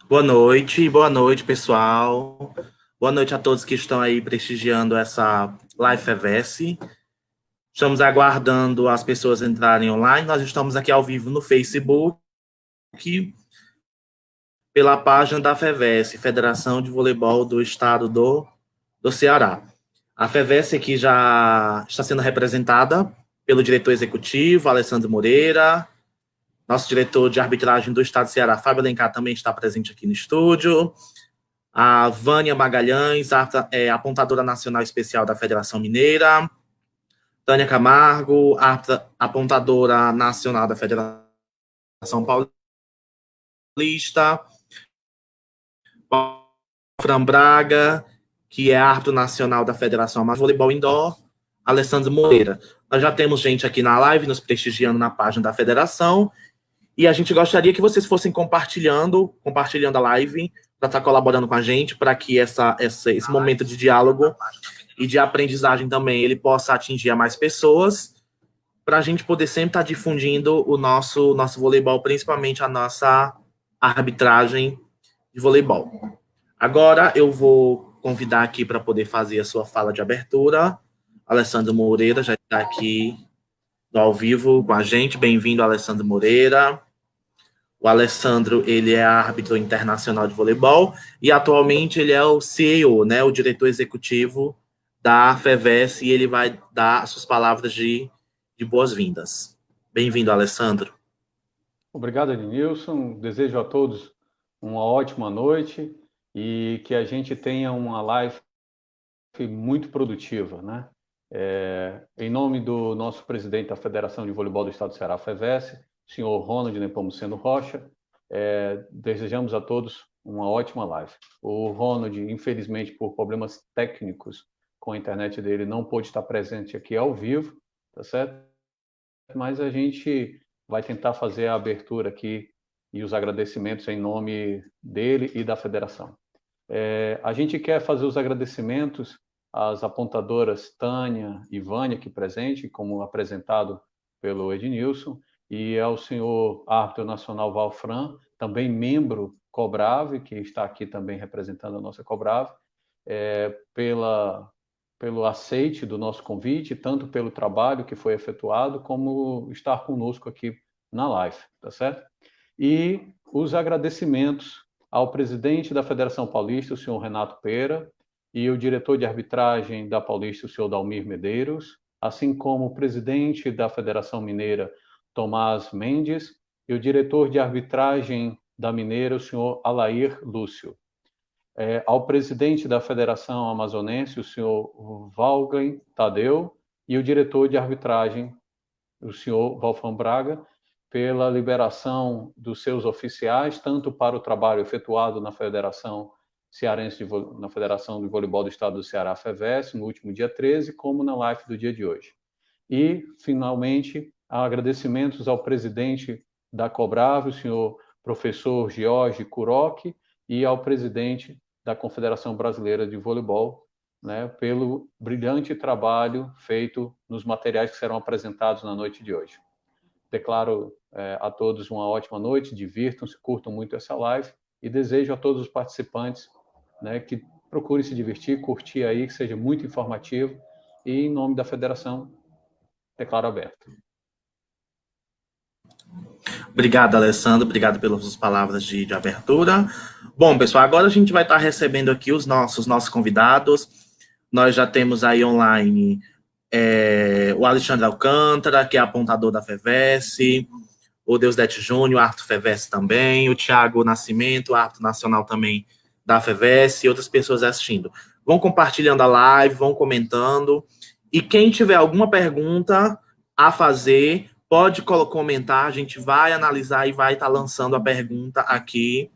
Boa noite, pessoal. Boa noite a todos que estão aí prestigiando essa Live FEVESE. Estamos aguardando as pessoas entrarem online. Nós estamos aqui ao vivo no Facebook, pela página da FEVESE, Federação de Voleibol do Estado do Ceará. A FEVESE aqui já está sendo representada pelo diretor executivo, Alessandro Moreira. Nosso diretor de arbitragem do Estado do Ceará, Fábio Alencar, também está presente aqui no estúdio. A Vânia Magalhães, apontadora nacional especial da Federação Mineira. Tânia Camargo, apontadora nacional da Federação Paulista. Fran Braga, que é árbitro nacional da Federação de Voleibol Indoor. Alessandro Moreira. Nós já temos gente aqui na live nos prestigiando na página da federação. E a gente gostaria que vocês fossem compartilhando a live, para estar colaborando com a gente, para que esse momento de diálogo e de aprendizagem também, ele possa atingir a mais pessoas, para a gente poder sempre estar difundindo o nosso voleibol, principalmente a nossa arbitragem de voleibol. Agora eu vou convidar aqui para poder fazer a sua fala de abertura. Alessandro Moreira já está aqui ao vivo com a gente. Bem-vindo, Alessandro Moreira. O Alessandro, ele é árbitro internacional de voleibol e atualmente ele é o CEO, né, o diretor executivo da FEVESE, e ele vai dar as suas palavras de boas-vindas. Bem-vindo, Alessandro. Obrigado, Ednilson. Desejo a todos uma ótima noite e que a gente tenha uma live muito produtiva, né? Em nome do nosso presidente da Federação de Voleibol do Estado do Ceará, FEVESE, senhor Ronald Nepomuceno Rocha, desejamos a todos uma ótima live. O Ronald, infelizmente, por problemas técnicos com a internet dele, não pôde estar presente aqui ao vivo, tá certo? Mas a gente vai tentar fazer a abertura aqui e os agradecimentos em nome dele e da federação. A gente quer fazer os agradecimentos às apontadoras Tânia e Vânia aqui presente, como apresentado pelo Ednilson, e ao senhor árbitro nacional Valfran, também membro Cobrave, que está aqui também representando a nossa Cobrave, pelo aceite do nosso convite, tanto pelo trabalho que foi efetuado, como estar conosco aqui na live, tá certo? E os agradecimentos ao presidente da Federação Paulista, o senhor Renato Pera, e o diretor de arbitragem da Paulista, o senhor Dalmir Medeiros, assim como o presidente da Federação Mineira, Tomás Mendes, e o diretor de arbitragem da Mineira, o senhor Alair Lúcio. Ao presidente da Federação Amazonense, o senhor Valglen Tadeu, e o diretor de arbitragem, o senhor Valfran Braga, pela liberação dos seus oficiais, tanto para o trabalho efetuado na Federação Cearense na Federação de Voleibol do Estado do Ceará, FEVESE, no último dia 13, como na live do dia de hoje. E, finalmente, agradecimentos ao presidente da Cobrave, o senhor professor Jorge Kuroki, e ao presidente da Confederação Brasileira de Voleibol, né, pelo brilhante trabalho feito nos materiais que serão apresentados na noite de hoje. Declaro a todos uma ótima noite, divirtam-se, curtam muito essa live e desejo a todos os participantes, né, que procurem se divertir, curtir aí, que seja muito informativo, e em nome da federação, declaro aberto. Obrigado, Alessandro. Obrigado pelas suas palavras de abertura. Bom, pessoal, agora a gente vai estar recebendo aqui os nossos convidados. Nós já temos aí online o Alexandre Alcântara, que é apontador da FEVESE, o Deusdete Júnior, árbitro FEVESE também, o Thiago Nascimento, árbitro nacional também da FEVESE, e outras pessoas assistindo. Vão compartilhando a live, vão comentando, e quem tiver alguma pergunta a fazer, pode comentar, a gente vai analisar e vai estar lançando a pergunta aqui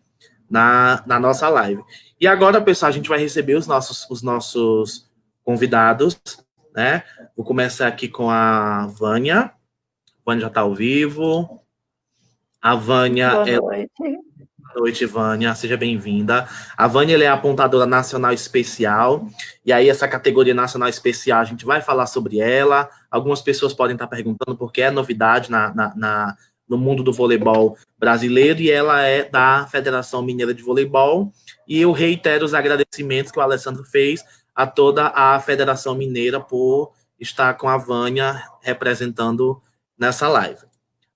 na nossa live. E agora, pessoal, a gente vai receber os nossos convidados, né? Vou começar aqui com a Vânia. A Vânia já está ao vivo. A Vânia... Boa noite. Boa noite, Vânia. Seja bem-vinda. A Vânia é a apontadora nacional especial. E aí, essa categoria nacional especial, a gente vai falar sobre ela. Algumas pessoas podem estar perguntando porque é novidade no mundo do voleibol brasileiro, e ela é da Federação Mineira de Voleibol, e eu reitero os agradecimentos que o Alessandro fez a toda a Federação Mineira por estar com a Vânia representando nessa live.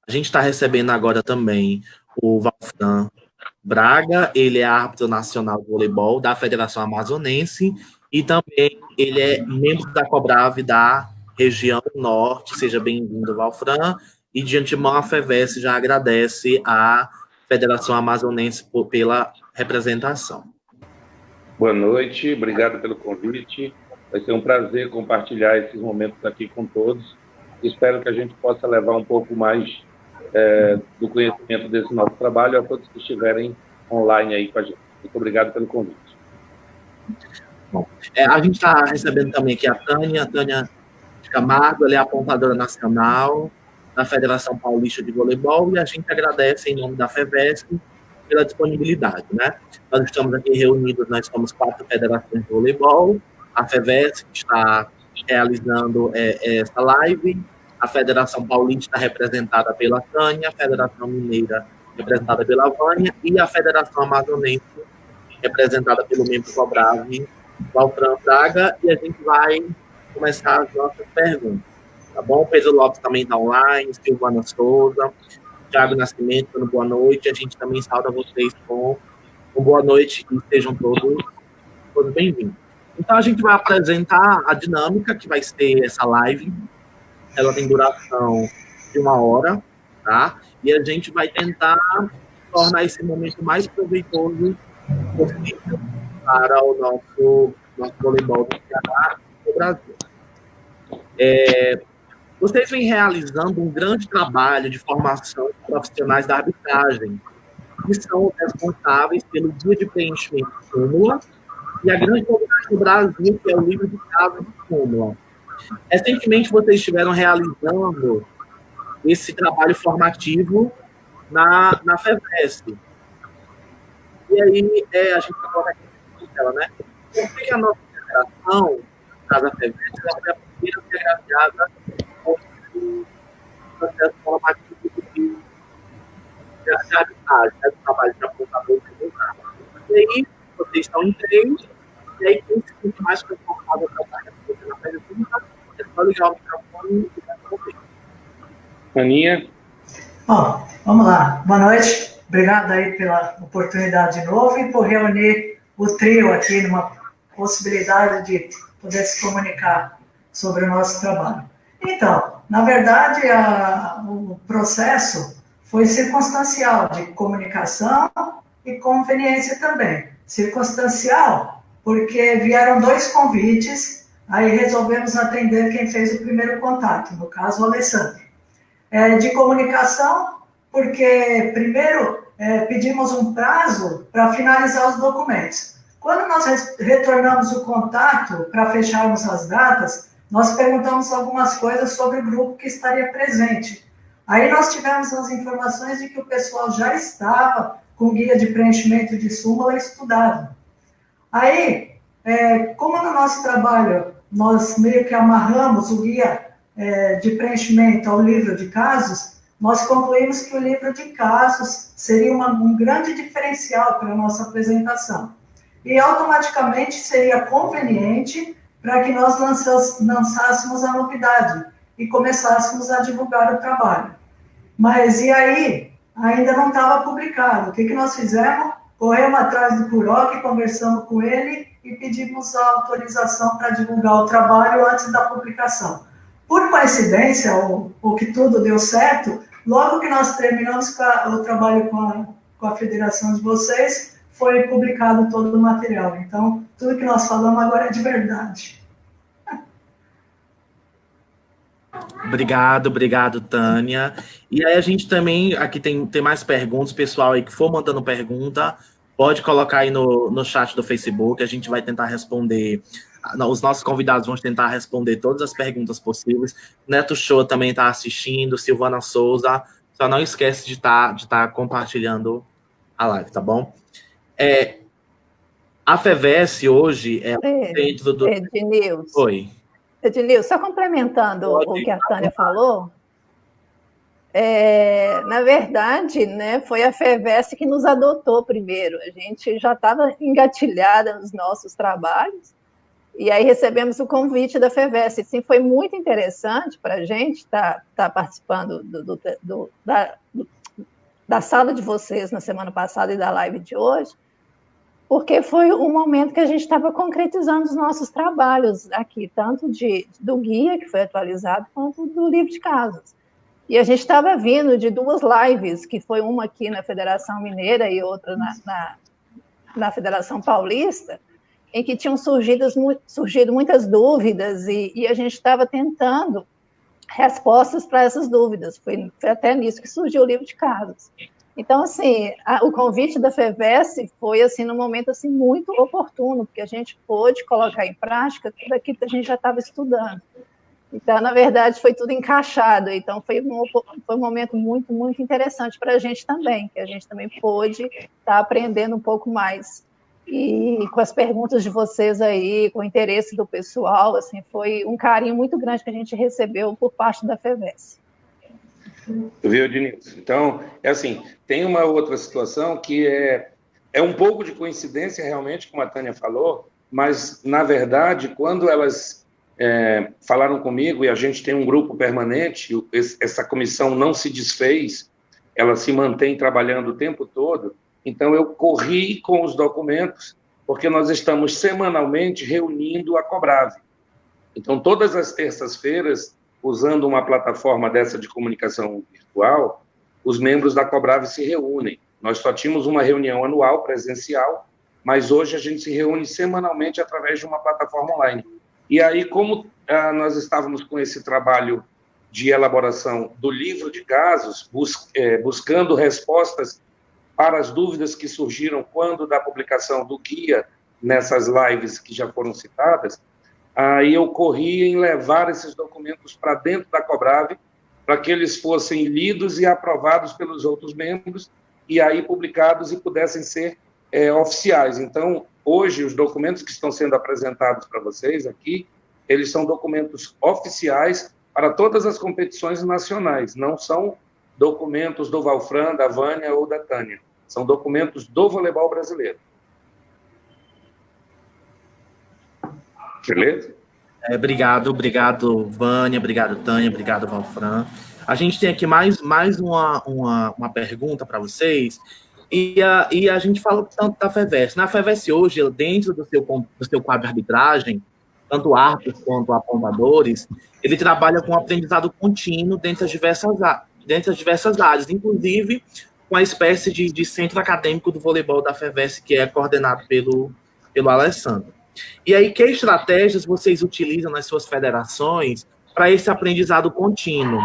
A gente está recebendo agora também o Valfran Braga, ele é árbitro nacional de voleibol da Federação Amazonense e também ele é membro da Cobrave da região norte. Seja bem-vindo, Valfran. E de antemão a FEVES já agradece à Federação Amazonense pela representação. Boa noite, obrigado pelo convite. Vai ser um prazer compartilhar esses momentos aqui com todos. Espero que a gente possa levar um pouco mais do conhecimento desse nosso trabalho a todos que estiverem online aí com a gente. Muito obrigado pelo convite. Bom, a gente está recebendo também aqui a Tânia de Camargo, ela é apontadora nacional da Federação Paulista de Voleibol, e a gente agradece em nome da FEVESP pela disponibilidade, né? Nós estamos aqui reunidos, nós somos 4 federações de voleibol, a FEVESP está realizando essa live, a Federação Paulista representada pela Tânia, a Federação Mineira representada pela Vânia, e a Federação Amazonense representada pelo membro Cobrave, Valfran Braga, e a gente vai começar as nossas perguntas, tá bom? Pedro Lopes também está online, Silvana Souza, Thiago Nascimento, dando boa noite. A gente também sauda vocês com boa noite e sejam todos bem-vindos. Então, a gente vai apresentar a dinâmica que vai ser essa live. Ela tem duração de 1 hora, tá? E a gente vai tentar tornar esse momento mais proveitoso possível para o nosso voleibol do Ceará e do Brasil. Vocês vêm realizando um grande trabalho de formação de profissionais da arbitragem, que são responsáveis pelo dia de preenchimento de súmula e a grande novidade do Brasil, que é o livro de casos de súmula. Recentemente, vocês estiveram realizando esse trabalho formativo na FEVESP. E aí, a gente vai colocar aqui na tela, né? Por que a nossa federação, no caso da FEVESP, ela foi a primeira a ser agraciada com o processo formativo de arbitragem, né, do trabalho de apontador e resultado. E aí, vocês estão em 3, e aí quem se sente mais confortável para estar respondendo a pergunta, é só ligar o microfone e responder. Aninha? Bom, vamos lá. Boa noite. Obrigado aí pela oportunidade de novo e por reunir o trio aqui numa possibilidade de poder se comunicar sobre o nosso trabalho. Então, na verdade, o processo foi circunstancial, de comunicação e conveniência também. Circunstancial, porque vieram 2 convites, aí resolvemos atender quem fez o primeiro contato, no caso, o Alessandro. De comunicação, porque primeiro pedimos um prazo para finalizar os documentos. Quando nós retornamos o contato para fecharmos as datas, nós perguntamos algumas coisas sobre o grupo que estaria presente. Aí nós tivemos as informações de que o pessoal já estava com guia de preenchimento de súmula estudado. Aí, como no nosso trabalho nós meio que amarramos o guia de preenchimento ao livro de casos, nós concluímos que o livro de casos seria um grande diferencial para a nossa apresentação. E automaticamente seria conveniente para que nós lançássemos a novidade e começássemos a divulgar o trabalho. Mas e aí? Ainda não estava publicado. O que nós fizemos? Corremos atrás do PUROC, conversamos com ele e pedimos a autorização para divulgar o trabalho antes da publicação. Por coincidência, ou que tudo deu certo, logo que nós terminamos o trabalho com a federação de vocês, foi publicado todo o material. Então, tudo que nós falamos agora é de verdade. Obrigado, Tânia. E aí a gente também, aqui tem mais perguntas, pessoal aí que for mandando pergunta, pode colocar aí no chat do Facebook, a gente vai tentar responder, os nossos convidados vão tentar responder todas as perguntas possíveis. Neto Show também está assistindo, Silvana Souza, só não esquece de estar compartilhando a live, tá bom? A FEVESP hoje é dentro do... Ednilson. Oi. Ednilson, só complementando o que a Tânia falou, Na verdade, né, foi a FEVESC que nos adotou primeiro. A gente já estava engatilhada nos nossos trabalhos, e aí recebemos o convite da FEVESC. Sim, foi muito interessante para a gente estar participando da sala de vocês na semana passada e da live de hoje, porque foi um momento que a gente estava concretizando os nossos trabalhos aqui, tanto do guia, que foi atualizado, quanto do livro de casos. E a gente estava vindo de 2 lives, que foi uma aqui na Federação Mineira e outra na Federação Paulista, em que tinham surgido muitas dúvidas e a gente estava tentando respostas para essas dúvidas. Foi até nisso que surgiu o livro de casos. Então, assim, o convite da FEVESC foi, assim, num momento, assim, muito oportuno, porque a gente pôde colocar em prática tudo aquilo que a gente já estava estudando. Então, na verdade, foi tudo encaixado. Então, foi um momento muito, muito interessante para a gente também, que a gente também pôde estar aprendendo um pouco mais. E com as perguntas de vocês aí, com o interesse do pessoal, assim, foi um carinho muito grande que a gente recebeu por parte da FEVESC. Viu, Diniz? Então, assim, tem uma outra situação que é um pouco de coincidência, realmente, como a Tânia falou, mas, na verdade, quando elas falaram comigo, e a gente tem um grupo permanente, essa comissão não se desfez, ela se mantém trabalhando o tempo todo, então eu corri com os documentos, porque nós estamos semanalmente reunindo a Cobrave. Então, todas as terças-feiras, usando uma plataforma dessa de comunicação virtual, os membros da Cobrave se reúnem. Nós só tínhamos uma reunião anual, presencial, mas hoje a gente se reúne semanalmente através de uma plataforma online. E aí, como nós estávamos com esse trabalho de elaboração do livro de casos, buscando respostas para as dúvidas que surgiram quando da publicação do guia nessas lives que já foram citadas, aí eu corri em levar esses documentos para dentro da Cobrave, para que eles fossem lidos e aprovados pelos outros membros, e aí publicados e pudessem ser oficiais. Então, hoje, os documentos que estão sendo apresentados para vocês aqui, eles são documentos oficiais para todas as competições nacionais, não são documentos do Valfran, da Vânia ou da Tânia, são documentos do voleibol brasileiro. Beleza? Obrigado, Vânia, obrigado, Tânia, obrigado, Valfran. A gente tem aqui mais uma pergunta para vocês, e a gente fala tanto da FEVESC. Na FEVESC hoje, dentro do seu quadro de arbitragem, tanto árbitros quanto apontadores, ele trabalha com aprendizado contínuo dentro das diversas áreas, inclusive com a espécie de centro acadêmico do voleibol da FEVESC, que é coordenado pelo Alessandro. E aí, que estratégias vocês utilizam nas suas federações para esse aprendizado contínuo?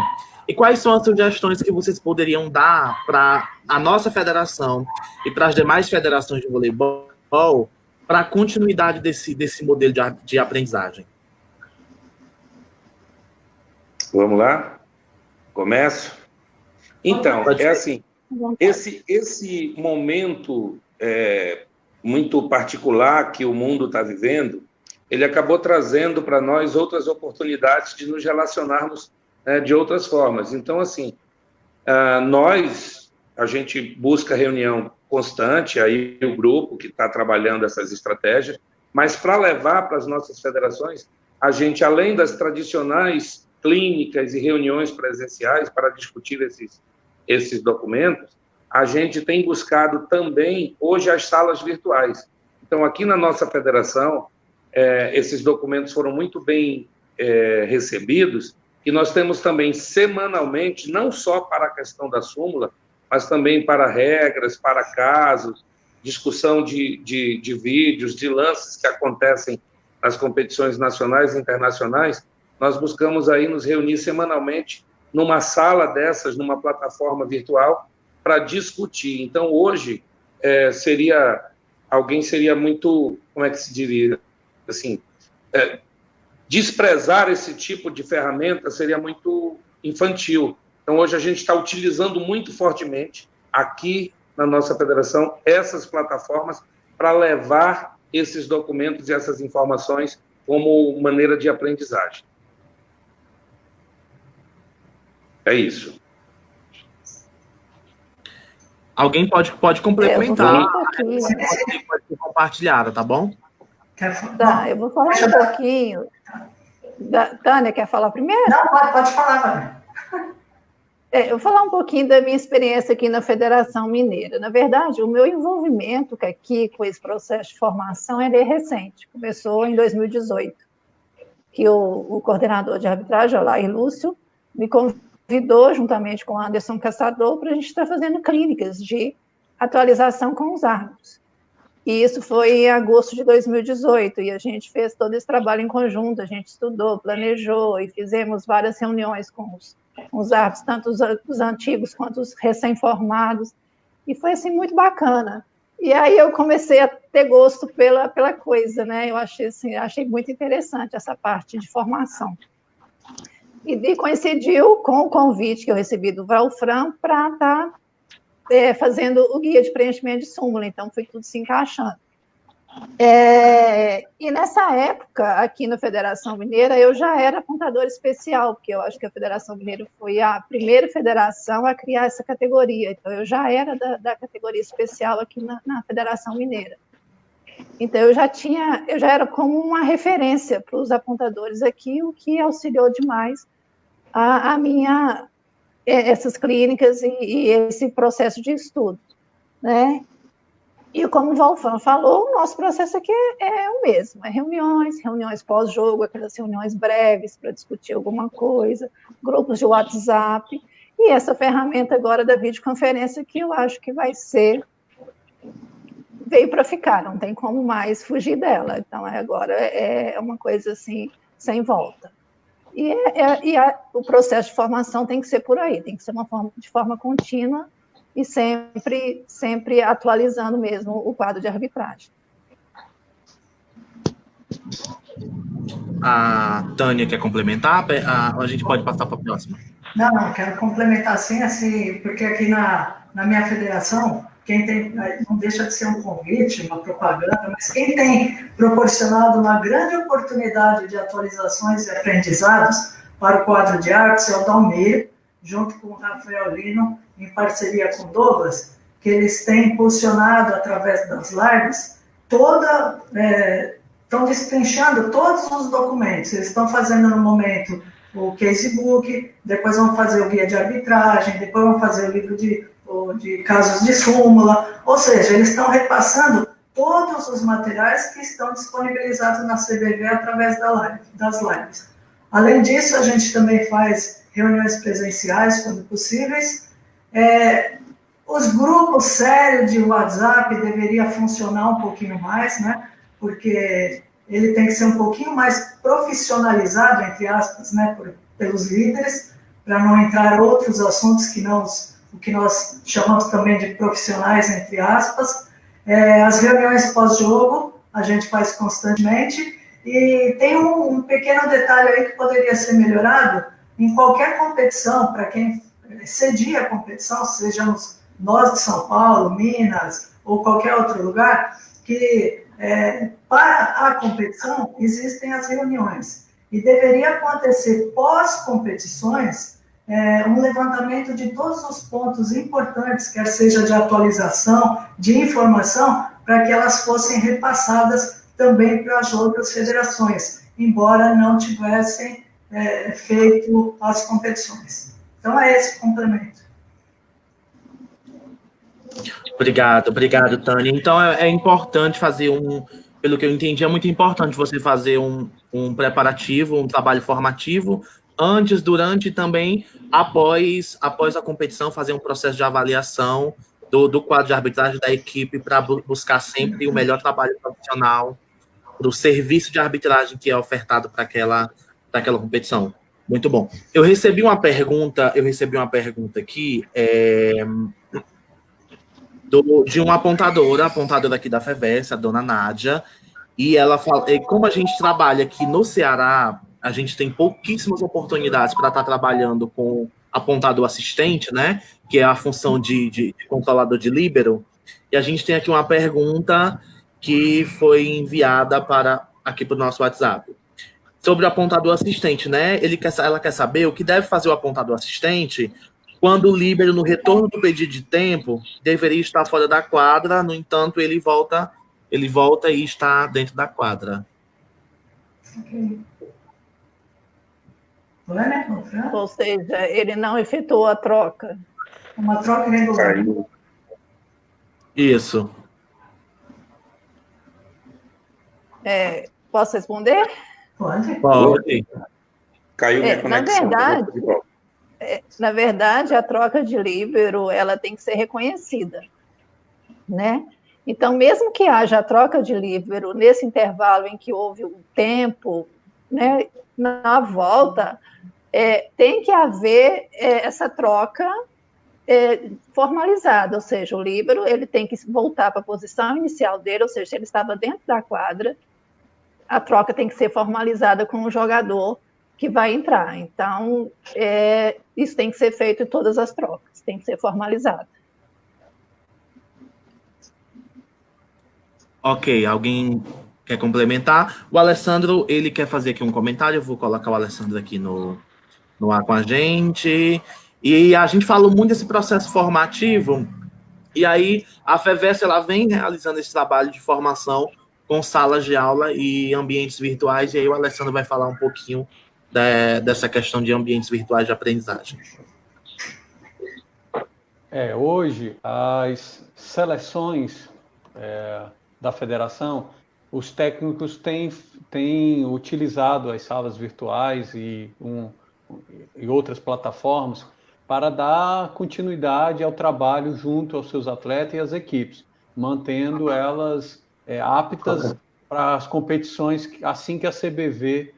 E quais são as sugestões que vocês poderiam dar para a nossa federação e para as demais federações de voleibol para a continuidade desse modelo de aprendizagem? Vamos lá? Começo? Então, é assim, esse momento muito particular que o mundo está vivendo, ele acabou trazendo para nós outras oportunidades de nos relacionarmos de outras formas. Então, assim, a gente busca reunião constante, aí o grupo que está trabalhando essas estratégias, mas para levar para as nossas federações, a gente, além das tradicionais clínicas e reuniões presenciais para discutir esses documentos, a gente tem buscado também, hoje, as salas virtuais. Então, aqui na nossa federação, esses documentos foram muito bem recebidos, e nós temos também, semanalmente, não só para a questão da súmula, mas também para regras, para casos, discussão de vídeos, de lances que acontecem nas competições nacionais e internacionais. Nós buscamos aí nos reunir semanalmente numa sala dessas, numa plataforma virtual, para discutir. Então, hoje, alguém seria muito, como é que se diria, assim, desprezar esse tipo de ferramenta seria muito infantil. Então, hoje a gente está utilizando muito fortemente, aqui na nossa federação, essas plataformas para levar esses documentos e essas informações como maneira de aprendizagem. É isso. Alguém pode Eu complementar, vou falar um pouquinho. pode ser compartilhada, tá bom? Tá, eu vou falar um pouquinho. Tânia, quer falar primeiro? Não, pode falar, Tânia. Eu vou falar um pouquinho da minha experiência aqui na Federação Mineira. Na verdade, o meu envolvimento aqui com esse processo de formação ele é recente. Começou em 2018, que o coordenador de arbitragem, Alair Lúcio, me convidou, juntamente com o Anderson Caçador, para a gente estar fazendo clínicas de atualização com os árbitros. E isso foi em agosto de 2018, e a gente fez todo esse trabalho em conjunto, a gente estudou, planejou, e fizemos várias reuniões com os árbitros, tanto os antigos quanto os recém-formados, e foi, assim, muito bacana. E aí eu comecei a ter gosto pela coisa, né? Eu achei muito interessante essa parte de formação. E coincidiu com o convite que eu recebi do Valfran para estar fazendo o guia de preenchimento de súmula, então foi tudo se encaixando. E nessa época, aqui na Federação Mineira, eu já era apontadora especial, porque eu acho que a Federação Mineira foi a primeira federação a criar essa categoria, então eu já era da categoria especial aqui na Federação Mineira. Então eu já era como uma referência para os apontadores aqui, o que auxiliou demais essas clínicas e esse processo de estudo, né? E como o Valfran falou, o nosso processo aqui é o mesmo, reuniões pós-jogo, aquelas reuniões breves para discutir alguma coisa, grupos de WhatsApp, e essa ferramenta agora da videoconferência que eu acho que veio para ficar, não tem como mais fugir dela, então agora é uma coisa assim, sem volta. O processo de formação tem que ser por aí, tem que ser de forma contínua, e sempre atualizando mesmo o quadro de arbitragem. A Tânia quer complementar? A gente pode passar para a próxima. Não, quero complementar assim, porque aqui na minha federação, quem tem, não deixa de ser um convite, uma propaganda, mas quem tem proporcionado uma grande oportunidade de atualizações e aprendizados para o quadro de árbitros é o Dalmir, junto com o Rafael Lino, em parceria com o Douglas, que eles têm impulsionado através das lives estão destrinchando todos os documentos. Eles estão fazendo no momento o casebook, depois vão fazer o guia de arbitragem, depois vão fazer o livro de casos de súmula, ou seja, eles estão repassando todos os materiais que estão disponibilizados na CBV através das lives. Além disso, a gente também faz reuniões presenciais, quando possíveis. Os grupos sérios de WhatsApp deveriam funcionar um pouquinho mais, né? Porque ele tem que ser um pouquinho mais profissionalizado, entre aspas, né? Pelos líderes, para não entrar outros assuntos que não o que nós chamamos também de profissionais, entre aspas. As reuniões pós-jogo a gente faz constantemente, e tem um pequeno detalhe aí que poderia ser melhorado em qualquer competição, para quem cedia a competição, sejamos nós de São Paulo, Minas, ou qualquer outro lugar, que para a competição existem as reuniões, e deveria acontecer pós-competições um levantamento de todos os pontos importantes, quer seja de atualização, de informação, para que elas fossem repassadas também para as outras federações, embora não tivessem feito as competições. Então, é esse o complemento. Obrigado, Tânia. Então, é importante fazer pelo que eu entendi, é muito importante você fazer um preparativo, um trabalho formativo, antes, durante e também após a competição, fazer um processo de avaliação do quadro de arbitragem da equipe para buscar sempre o melhor trabalho profissional para o serviço de arbitragem que é ofertado para aquela competição. Muito bom. Eu recebi uma pergunta aqui de uma apontadora aqui da FEVERS, a dona Nádia, e ela fala, como a gente trabalha aqui no Ceará, a gente tem pouquíssimas oportunidades para estar trabalhando com apontador assistente, né, que é a função de controlador de líbero, e a gente tem aqui uma pergunta que foi enviada aqui para o nosso WhatsApp, sobre o apontador assistente, né, ela quer saber o que deve fazer o apontador assistente quando o líbero, no retorno do pedido de tempo, deveria estar fora da quadra, no entanto, ele volta e está dentro da quadra. Ok. Foi, né? Ou seja, ele não efetuou a troca. Uma troca irregular. Caiu. Isso. Posso responder? Pode. Pode. Caiu minha conexão. Na verdade, a troca de líbero, ela tem que ser reconhecida, né? Então, mesmo que haja a troca de líbero nesse intervalo em que houve um tempo, né, na volta, tem que haver essa troca formalizada, ou seja, o líbero ele tem que voltar para a posição inicial dele, ou seja, se ele estava dentro da quadra, a troca tem que ser formalizada com o jogador que vai entrar. Então, isso tem que ser feito em todas as trocas, tem que ser formalizado. Ok, alguém quer complementar? O Alessandro, ele quer fazer aqui um comentário, eu vou colocar o Alessandro aqui no ar com a gente. E a gente falou muito desse processo formativo, e aí a FEVEST, ela vem realizando esse trabalho de formação com salas de aula e ambientes virtuais, e aí o Alessandro vai falar um pouquinho dessa questão de ambientes virtuais de aprendizagem. Hoje, as seleções da federação, os técnicos têm utilizado as salas virtuais e outras plataformas para dar continuidade ao trabalho junto aos seus atletas e às equipes, mantendo elas aptas para as competições assim que a CBV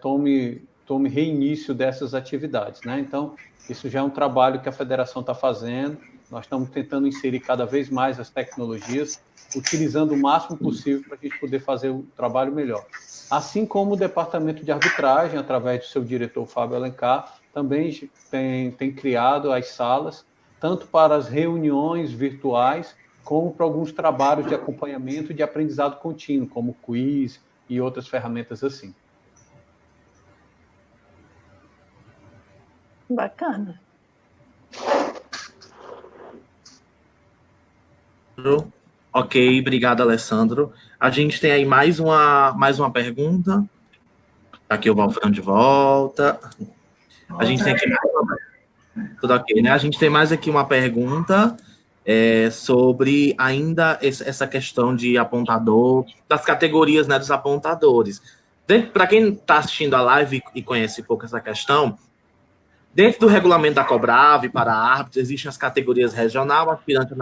tome reinício dessas atividades, né? Então, isso já é um trabalho que a federação está fazendo. Nós estamos tentando inserir cada vez mais as tecnologias, utilizando o máximo possível para a gente poder fazer um trabalho melhor. Assim como o departamento de arbitragem, através do seu diretor Fábio Alencar, também tem criado as salas, tanto para as reuniões virtuais, como para alguns trabalhos de acompanhamento e de aprendizado contínuo, como quiz e outras ferramentas assim. Bacana. Ok, obrigado, Alessandro. A gente tem aí mais uma pergunta. Aqui o Valfran de volta. A gente tem aqui tudo ok, né? A gente tem mais aqui uma pergunta sobre ainda essa questão de apontador, das categorias, né, dos apontadores. Para quem está assistindo a live e conhece pouco essa questão, dentro do regulamento da Cobrave para árbitros, existem as categorias regional, aspirante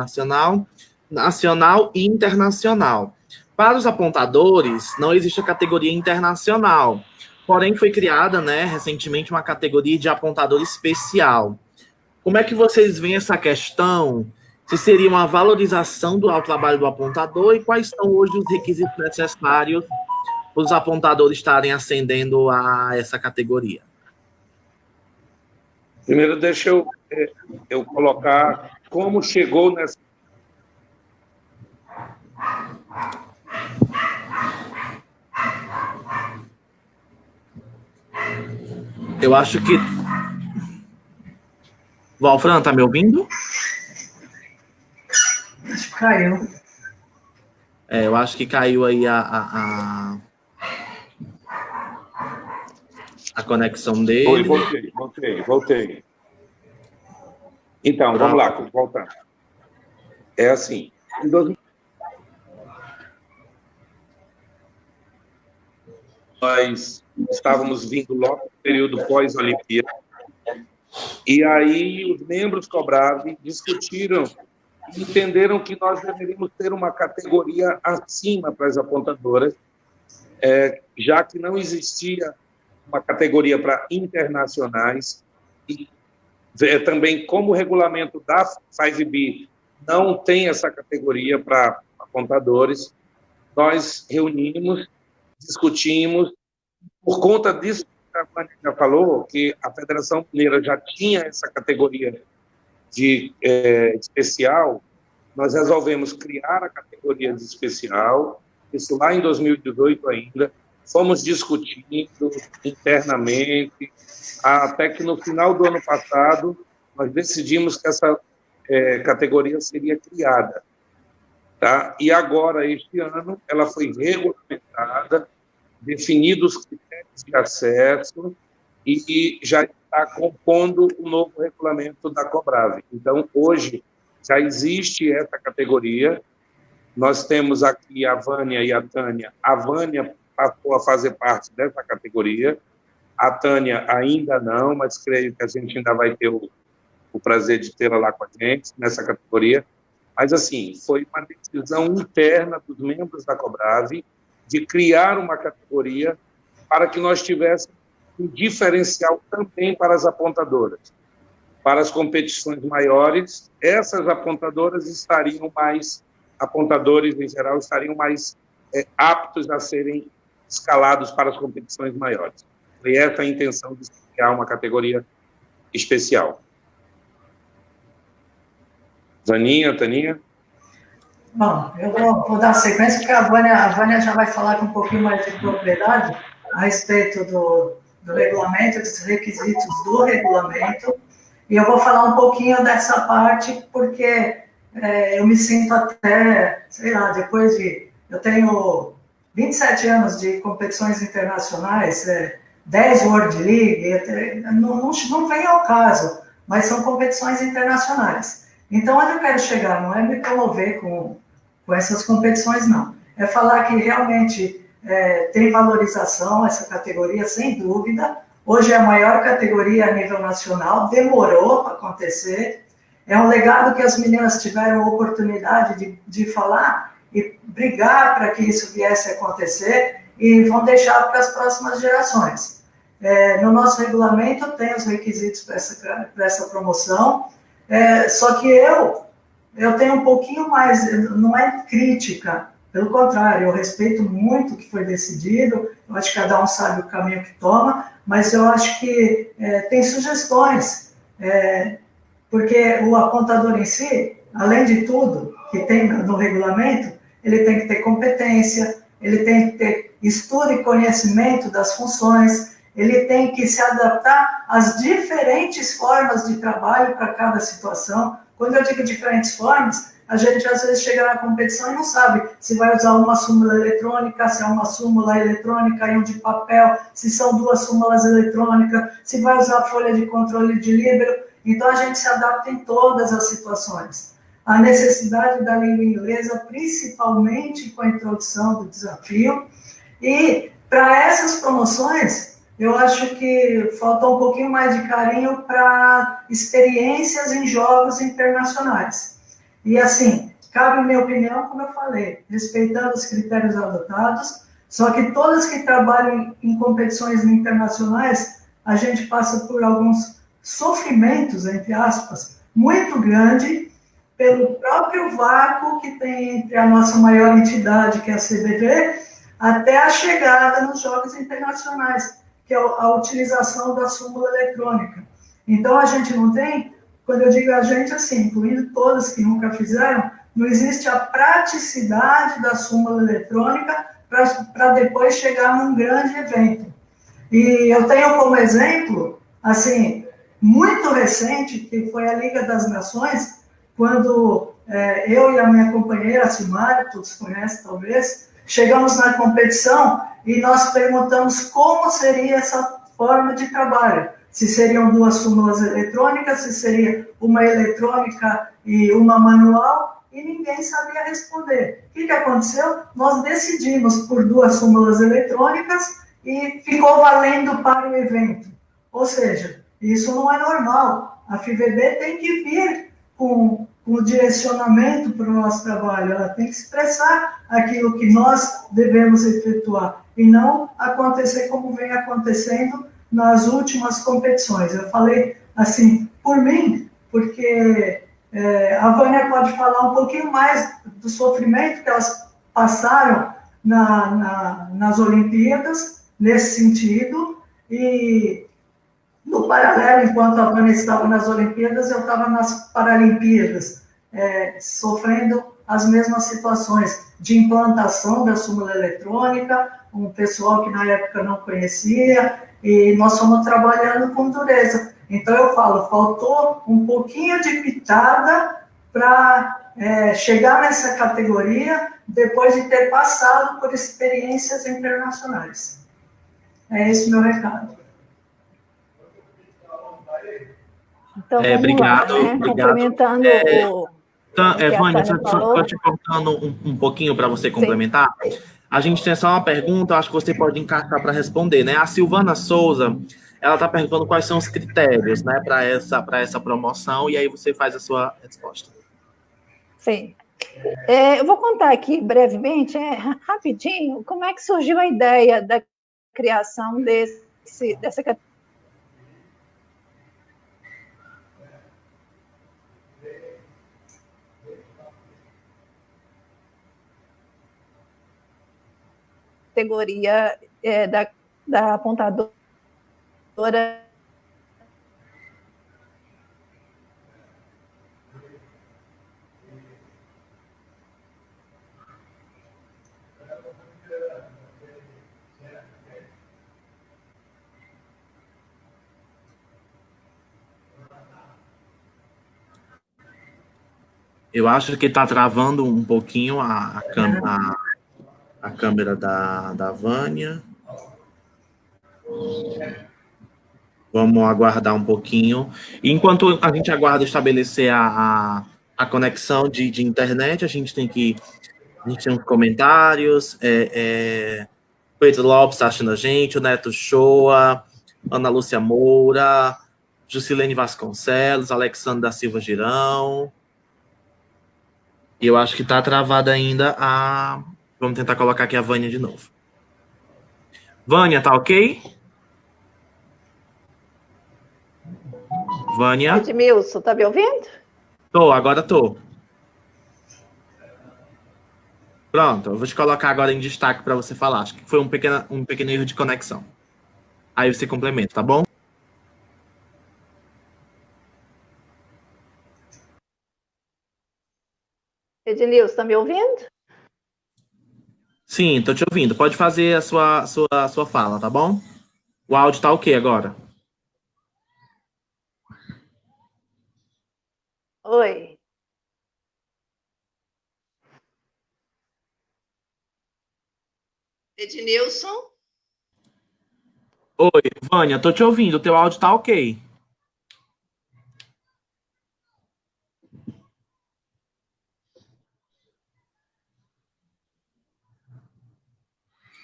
nacional e internacional. Para os apontadores, não existe a categoria internacional. Porém, foi criada, né, recentemente uma categoria de apontador especial. Como é que vocês veem essa questão? Se seria uma valorização do trabalho do apontador e quais são hoje os requisitos necessários para os apontadores estarem ascendendo a essa categoria? Primeiro, deixa eu colocar como chegou nessa. Eu acho que... Valfran, tá me ouvindo? Acho que caiu. Eu acho que caiu aí a conexão dele. Voltei. Então, vamos lá, voltando. É assim, em 2000, nós estávamos vindo logo no período pós-Olimpíada, e aí os membros Cobrave discutiram e entenderam que nós deveríamos ter uma categoria acima para as apontadoras, já que não existia uma categoria para internacionais, e também como o regulamento da FIVB não tem essa categoria para apontadores, nós reunimos, discutimos, por conta disso que a Vânia já falou, que a Federação Mineira já tinha essa categoria de especial, nós resolvemos criar a categoria de especial, isso lá em 2018 ainda, fomos discutindo internamente, até que no final do ano passado nós decidimos que essa categoria seria criada. Tá? E agora, este ano, ela foi regulamentada, definidos os critérios de acesso e já está compondo o novo regulamento da Cobrave. Então, hoje, já existe essa categoria. Nós temos aqui a Vânia e a Tânia. A Vânia passou a fazer parte dessa categoria. A Tânia ainda não, mas creio que a gente ainda vai ter o prazer de tê-la lá com a gente, nessa categoria. Mas, assim, foi uma decisão interna dos membros da Cobrave de criar uma categoria para que nós tivéssemos um diferencial também para as apontadoras. Para as competições maiores, essas apontadoras estariam mais, apontadores em geral, estariam mais aptos a serem escalados para as competições maiores. Foi essa a intenção de criar uma categoria especial. Zaninha, Taninha? Bom, eu vou dar sequência, porque a Vânia já vai falar com um pouquinho mais de propriedade a respeito do regulamento, dos requisitos do regulamento, e eu vou falar um pouquinho dessa parte, porque eu me sinto até, sei lá, depois de... Eu tenho 27 anos de competições internacionais, 10 World League, não vem ao caso, mas são competições internacionais. Então, onde eu quero chegar não é me promover com essas competições, não. É falar que realmente tem valorização essa categoria, sem dúvida. Hoje é a maior categoria a nível nacional, demorou para acontecer. É um legado que as meninas tiveram a oportunidade de falar e brigar para que isso viesse a acontecer e vão deixar para as próximas gerações. No nosso regulamento tem os requisitos para essa promoção, só que eu tenho um pouquinho mais, não é crítica, pelo contrário, eu respeito muito o que foi decidido, eu acho que cada um sabe o caminho que toma, mas eu acho que tem sugestões, porque o apontador em si, além de tudo que tem no regulamento, ele tem que ter competência, ele tem que ter estudo e conhecimento das funções, ele tem que se adaptar às diferentes formas de trabalho para cada situação. Quando eu digo diferentes formas, a gente às vezes chega na competição e não sabe se vai usar uma súmula eletrônica, se é uma súmula eletrônica e um de papel, se são duas súmulas eletrônicas, se vai usar folha de controle de líbero. Então, a gente se adapta em todas as situações. A necessidade da língua inglesa, principalmente com a introdução do desafio. E, para essas promoções, eu acho que falta um pouquinho mais de carinho para experiências em jogos internacionais. E, assim, cabe minha opinião, como eu falei, respeitando os critérios adotados, só que todas que trabalham em competições internacionais, a gente passa por alguns sofrimentos, entre aspas, muito grande, pelo próprio vácuo que tem entre a nossa maior entidade, que é a CBV, até a chegada nos jogos internacionais, que é a utilização da súmula eletrônica. Então, a gente não tem, quando eu digo a gente, assim, incluindo todas que nunca fizeram, não existe a praticidade da súmula eletrônica para depois chegar num grande evento. E eu tenho como exemplo, assim, muito recente, que foi a Liga das Nações, quando eu e a minha companheira, a Silmara, todos conhecem talvez, chegamos na competição e nós perguntamos como seria essa forma de trabalho. Se seriam duas súmulas eletrônicas, se seria uma eletrônica e uma manual, e ninguém sabia responder. O que aconteceu? Nós decidimos por duas súmulas eletrônicas e ficou valendo para o evento. Ou seja, isso não é normal. A FIVB tem que vir com o direcionamento para o nosso trabalho. Ela tem que expressar aquilo que nós devemos efetuar e não acontecer como vem acontecendo nas últimas competições. Eu falei assim, por mim, porque a Vânia pode falar um pouquinho mais do sofrimento que elas passaram nas Olimpíadas, nesse sentido, e no paralelo, enquanto a Vânia estava nas Olimpíadas, eu estava nas Paralimpíadas, sofrendo as mesmas situações de implantação da súmula eletrônica, um pessoal que na época não conhecia, e nós fomos trabalhando com dureza. Então eu falo, faltou um pouquinho de pitada para chegar nessa categoria depois de ter passado por experiências internacionais. É esse o meu recado. Então, vamos obrigado, lá, né? obrigado. Complementando o que a Vânia, Tânia só falou. te cortando um pouquinho para você complementar. Sim. A gente tem só uma pergunta, eu acho que você pode encaixar para responder, né? A Silvana Souza, ela está perguntando quais são os critérios, né, para essa promoção, e aí você faz a sua resposta. Sim. Eu vou contar aqui brevemente, rapidinho, como é que surgiu a ideia da criação dessa categoria da apontadora. Eu acho que está travando um pouquinho a câmera da Vânia. Vamos aguardar um pouquinho. E enquanto a gente aguarda estabelecer a conexão de internet, a gente tem uns comentários. Pedro Lopes está achando a gente, o Neto Shoa, Ana Lúcia Moura, Juscelene Vasconcelos, Alexandre da Silva Girão. E eu acho que está travada ainda a... Vamos tentar colocar aqui a Vânia de novo. Vânia, tá ok? Vânia? Edmilson, tá me ouvindo? Agora tô. Pronto, eu vou te colocar agora em destaque para você falar. Acho que foi um pequeno erro de conexão. Aí você complementa, tá bom? Ednilson, tá me ouvindo? Sim, tô te ouvindo. Pode fazer a sua fala, tá bom? O áudio tá ok agora. Oi. Ednilson? Oi, Vânia, tô te ouvindo. O teu áudio tá ok.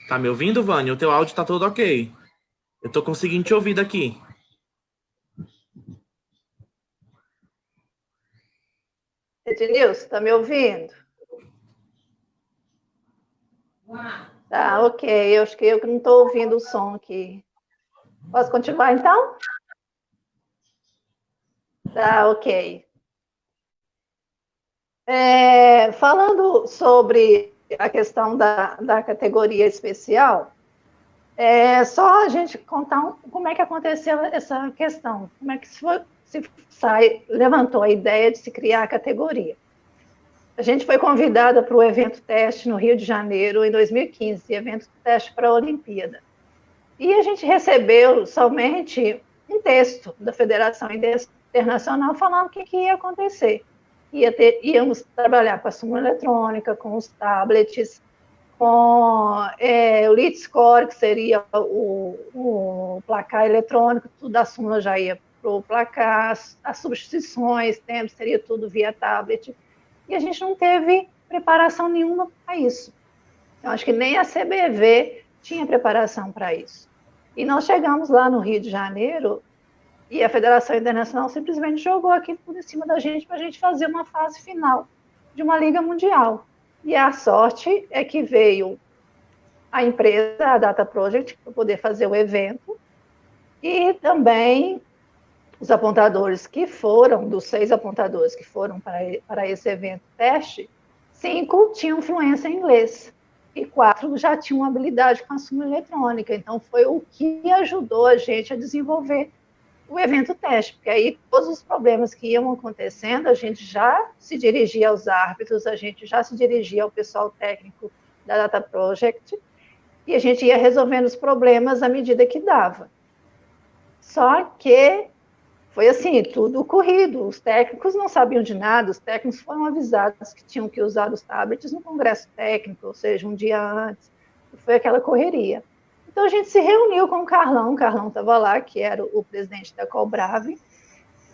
Tá me ouvindo, Vânia? O teu áudio tá todo ok. Eu tô conseguindo te ouvir daqui. Ednilson, tá me ouvindo? Tá, ok. Eu acho que eu não estou ouvindo o som aqui. Posso continuar, então? Tá, ok. Falando sobre a questão da categoria especial, só a gente contar como é que aconteceu essa questão, como é que levantou a ideia de se criar a categoria. A gente foi convidada para o evento teste no Rio de Janeiro em 2015, evento teste para a Olimpíada. E a gente recebeu somente um texto da Federação Internacional falando o que ia acontecer. Íamos trabalhar com a súmula eletrônica, com os tablets, com o lead score, que seria o placar eletrônico, tudo da súmula já ia para o placar, as substituições, seria tudo via tablet. E a gente não teve preparação nenhuma para isso. Eu acho que nem a CBV tinha preparação para isso. E nós chegamos lá no Rio de Janeiro e a Federação Internacional simplesmente jogou aquilo por cima da gente para a gente fazer uma fase final de uma Liga Mundial. E a sorte é que veio a empresa, a Data Project, para poder fazer o evento, e também os apontadores que foram, dos 6 apontadores que foram para esse evento teste, 5 tinham fluência em inglês e 4 já tinham habilidade com a súmula eletrônica. Então, foi o que ajudou a gente a desenvolver o evento teste, porque aí todos os problemas que iam acontecendo, a gente já se dirigia aos árbitros, a gente já se dirigia ao pessoal técnico da Data Project, e a gente ia resolvendo os problemas à medida que dava. Só que foi assim, tudo corrido. Os técnicos não sabiam de nada, os técnicos foram avisados que tinham que usar os tablets no congresso técnico, ou seja, um dia antes. Foi aquela correria. Então, a gente se reuniu com o Carlão estava lá, que era o presidente da Colbrave,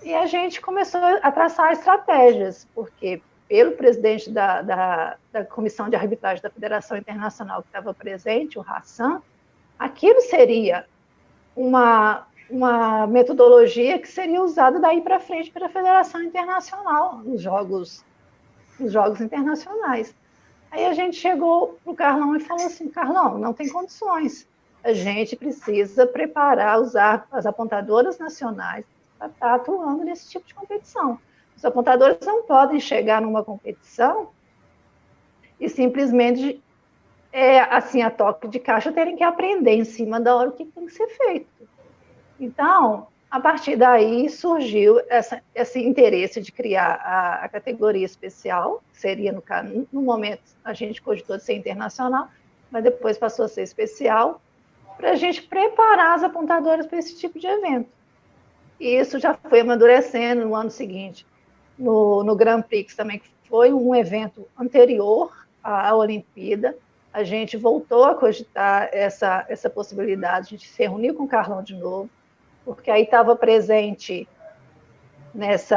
e a gente começou a traçar estratégias, porque pelo presidente da Comissão de Arbitragem da Federação Internacional que estava presente, o Hassan, aquilo seria uma metodologia que seria usada daí para frente pela Federação Internacional, nos jogos internacionais. Aí a gente chegou para o Carlão e falou assim, Carlão, não tem condições, a gente precisa preparar as apontadoras nacionais para estar atuando nesse tipo de competição. Os apontadores não podem chegar numa competição e simplesmente, assim, a toque de caixa, terem que aprender em cima da hora o que tem que ser feito. Então, a partir daí surgiu esse interesse de criar a categoria especial, que seria, no momento, a gente cogitou de ser internacional, mas depois passou a ser especial, para a gente preparar as apontadoras para esse tipo de evento. E isso já foi amadurecendo no ano seguinte, no Grand Prix também, que foi um evento anterior à Olimpíada. A gente voltou a cogitar essa possibilidade, a gente se reuniu com o Carlão de novo, porque aí estava presente nesse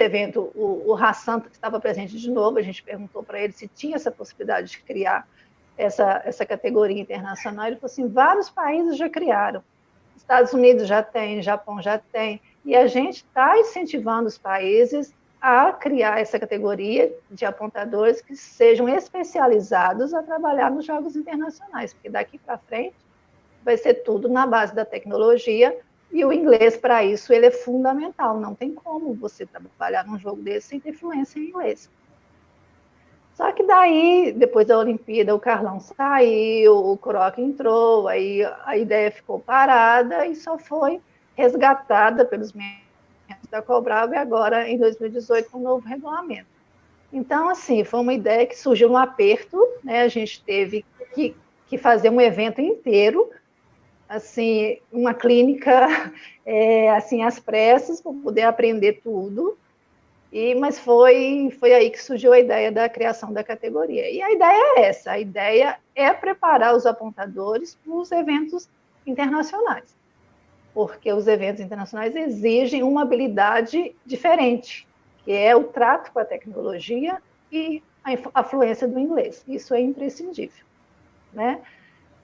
evento o Hassan estava presente de novo, a gente perguntou para ele se tinha essa possibilidade de criar essa categoria internacional, ele falou assim, vários países já criaram, Estados Unidos já tem, Japão já tem, e a gente está incentivando os países a criar essa categoria de apontadores que sejam especializados a trabalhar nos jogos internacionais, porque daqui para frente vai ser tudo na base da tecnologia, e o inglês, para isso, ele é fundamental, não tem como você trabalhar num jogo desse sem ter fluência em inglês. Só que daí, depois da Olimpíada, o Carlão saiu, o Kroc entrou, aí a ideia ficou parada e só foi resgatada pelos membros da Colbrave agora em 2018 com um novo regulamento. Então, assim, foi uma ideia que surgiu no aperto, né? A gente teve que fazer um evento inteiro, assim, uma clínica, assim, às pressas, para poder aprender tudo. Mas foi aí que surgiu a ideia da criação da categoria. E a ideia é essa, a ideia é preparar os apontadores para os eventos internacionais, porque os eventos internacionais exigem uma habilidade diferente, que é o trato com a tecnologia e a fluência do inglês. Isso é imprescindível, né?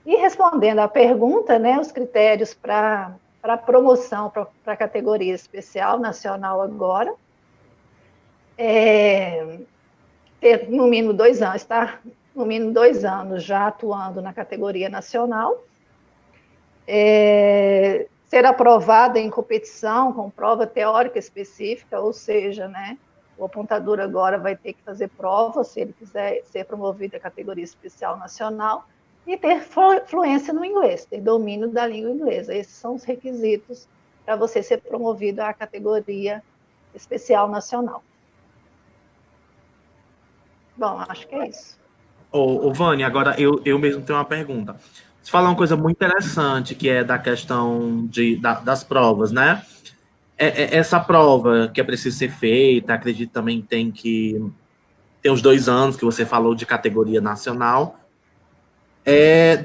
E respondendo à pergunta, né, os critérios para promoção para a categoria especial nacional agora, ter no mínimo 2 anos, estar no mínimo 2 anos já atuando na categoria nacional, ser aprovada em competição com prova teórica específica, ou seja, né, o apontador agora vai ter que fazer prova se ele quiser ser promovido à categoria especial nacional, e ter fluência no inglês, ter domínio da língua inglesa. Esses são os requisitos para você ser promovido à categoria especial nacional. Bom, acho que é isso. Ô Vânia, agora eu mesmo tenho uma pergunta. Você falou uma coisa muito interessante, que é da questão das provas, né? Essa prova que é preciso ser feita, acredito também tem os 2 anos que você falou de categoria nacional,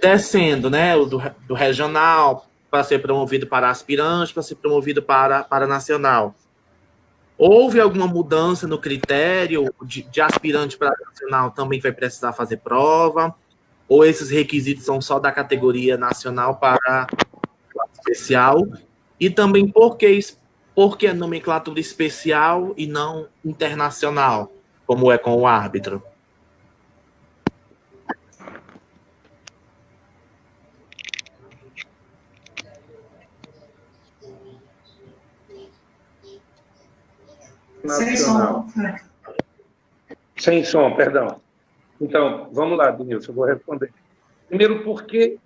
descendo, né? Do regional, para ser promovido para aspirante, para ser promovido para nacional. Houve alguma mudança no critério de aspirante para nacional também vai precisar fazer prova? Ou esses requisitos são só da categoria nacional para especial? E também por que nomenclatura especial e não internacional, como é com o árbitro? Sem som. Sem som, perdão. Então, vamos lá, Denilson, eu vou responder. Primeiro, por que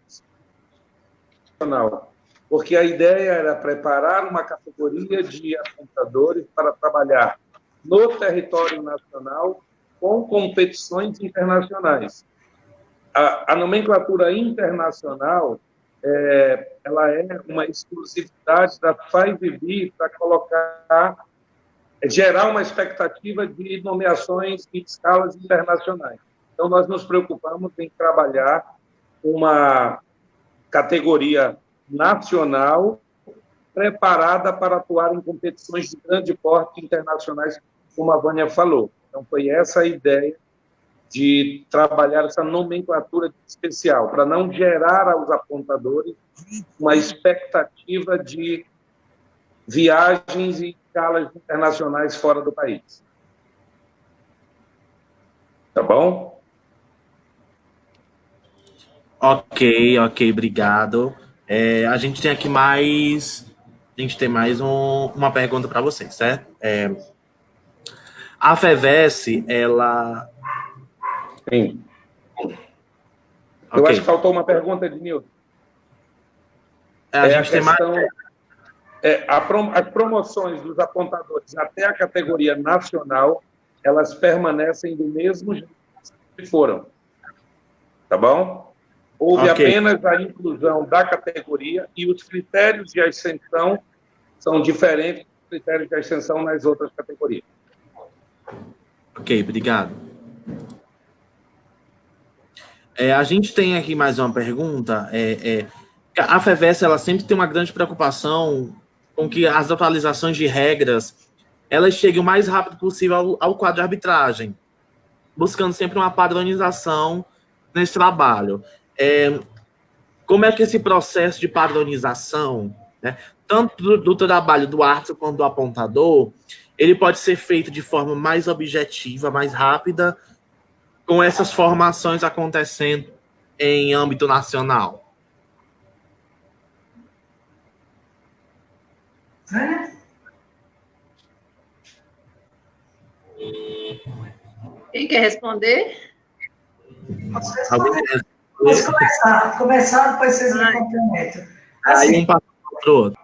nacional? Porque a ideia era preparar uma categoria de apontadores para trabalhar no território nacional com competições internacionais. A nomenclatura internacional ela é uma exclusividade da FAI-Vivi para gerar uma expectativa de nomeações em escalas internacionais. Então, nós nos preocupamos em trabalhar uma categoria nacional preparada para atuar em competições de grande porte internacionais, como a Vânia falou. Então, foi essa a ideia de trabalhar essa nomenclatura especial, para não gerar aos apontadores uma expectativa de viagens e escalas internacionais fora do país. Tá bom? Ok, obrigado. A gente tem aqui mais... A gente tem mais uma pergunta para vocês, certo? A FEVESE, ela... Sim. Eu acho que faltou uma pergunta, Ednilson. A gente tem mais... As promoções dos apontadores até a categoria nacional, elas permanecem do mesmo jeito que foram. Tá bom? Houve apenas a inclusão da categoria e os critérios de ascensão são diferentes dos critérios de ascensão nas outras categorias. Ok, obrigado. A gente tem aqui mais uma pergunta. A FEVESE, ela sempre tem uma grande preocupação com que as atualizações de regras elas cheguem o mais rápido possível ao quadro de arbitragem, buscando sempre uma padronização nesse trabalho. Como é que esse processo de padronização, né, tanto do trabalho do árbitro quanto do apontador, ele pode ser feito de forma mais objetiva, mais rápida, com essas formações acontecendo em âmbito nacional? Quem quer responder? Posso responder. Posso começar, depois vocês me complementam. Assim, aí um passo para o outro.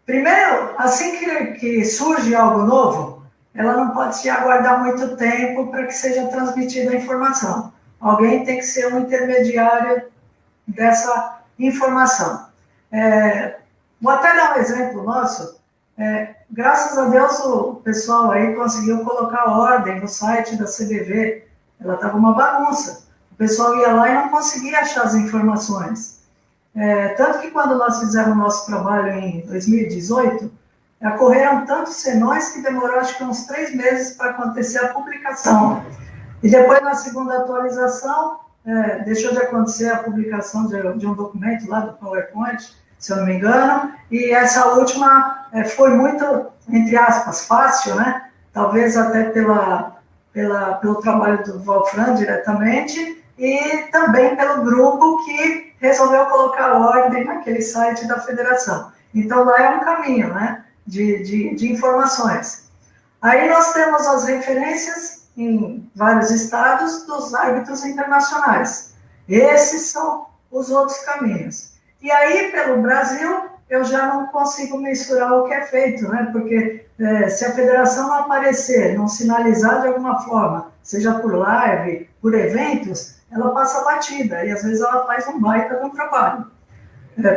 Primeiro, assim que surge algo novo, ela não pode se aguardar muito tempo para que seja transmitida a informação. Alguém tem que ser um intermediário dessa informação. Vou até dar um exemplo nosso. Graças a Deus, o pessoal aí conseguiu colocar ordem no site da CBV. Ela estava uma bagunça. O pessoal ia lá e não conseguia achar as informações. Tanto que quando nós fizemos o nosso trabalho em 2018, ocorreram tantos senões que demorou acho que uns 3 meses para acontecer a publicação. E depois, na segunda atualização, deixou de acontecer a publicação de um documento lá do PowerPoint, se eu não me engano, e essa última foi muito, entre aspas, fácil, né? Talvez até pelo trabalho do Valfran diretamente, e também pelo grupo que resolveu colocar ordem naquele site da federação. Então, lá é um caminho, né, de informações. Aí nós temos as referências em vários estados dos árbitros internacionais. Esses são os outros caminhos. E aí, pelo Brasil, eu já não consigo mensurar o que é feito, né? Porque se a federação não aparecer, não sinalizar de alguma forma, seja por live, por eventos, ela passa batida, e às vezes ela faz um baita de um trabalho.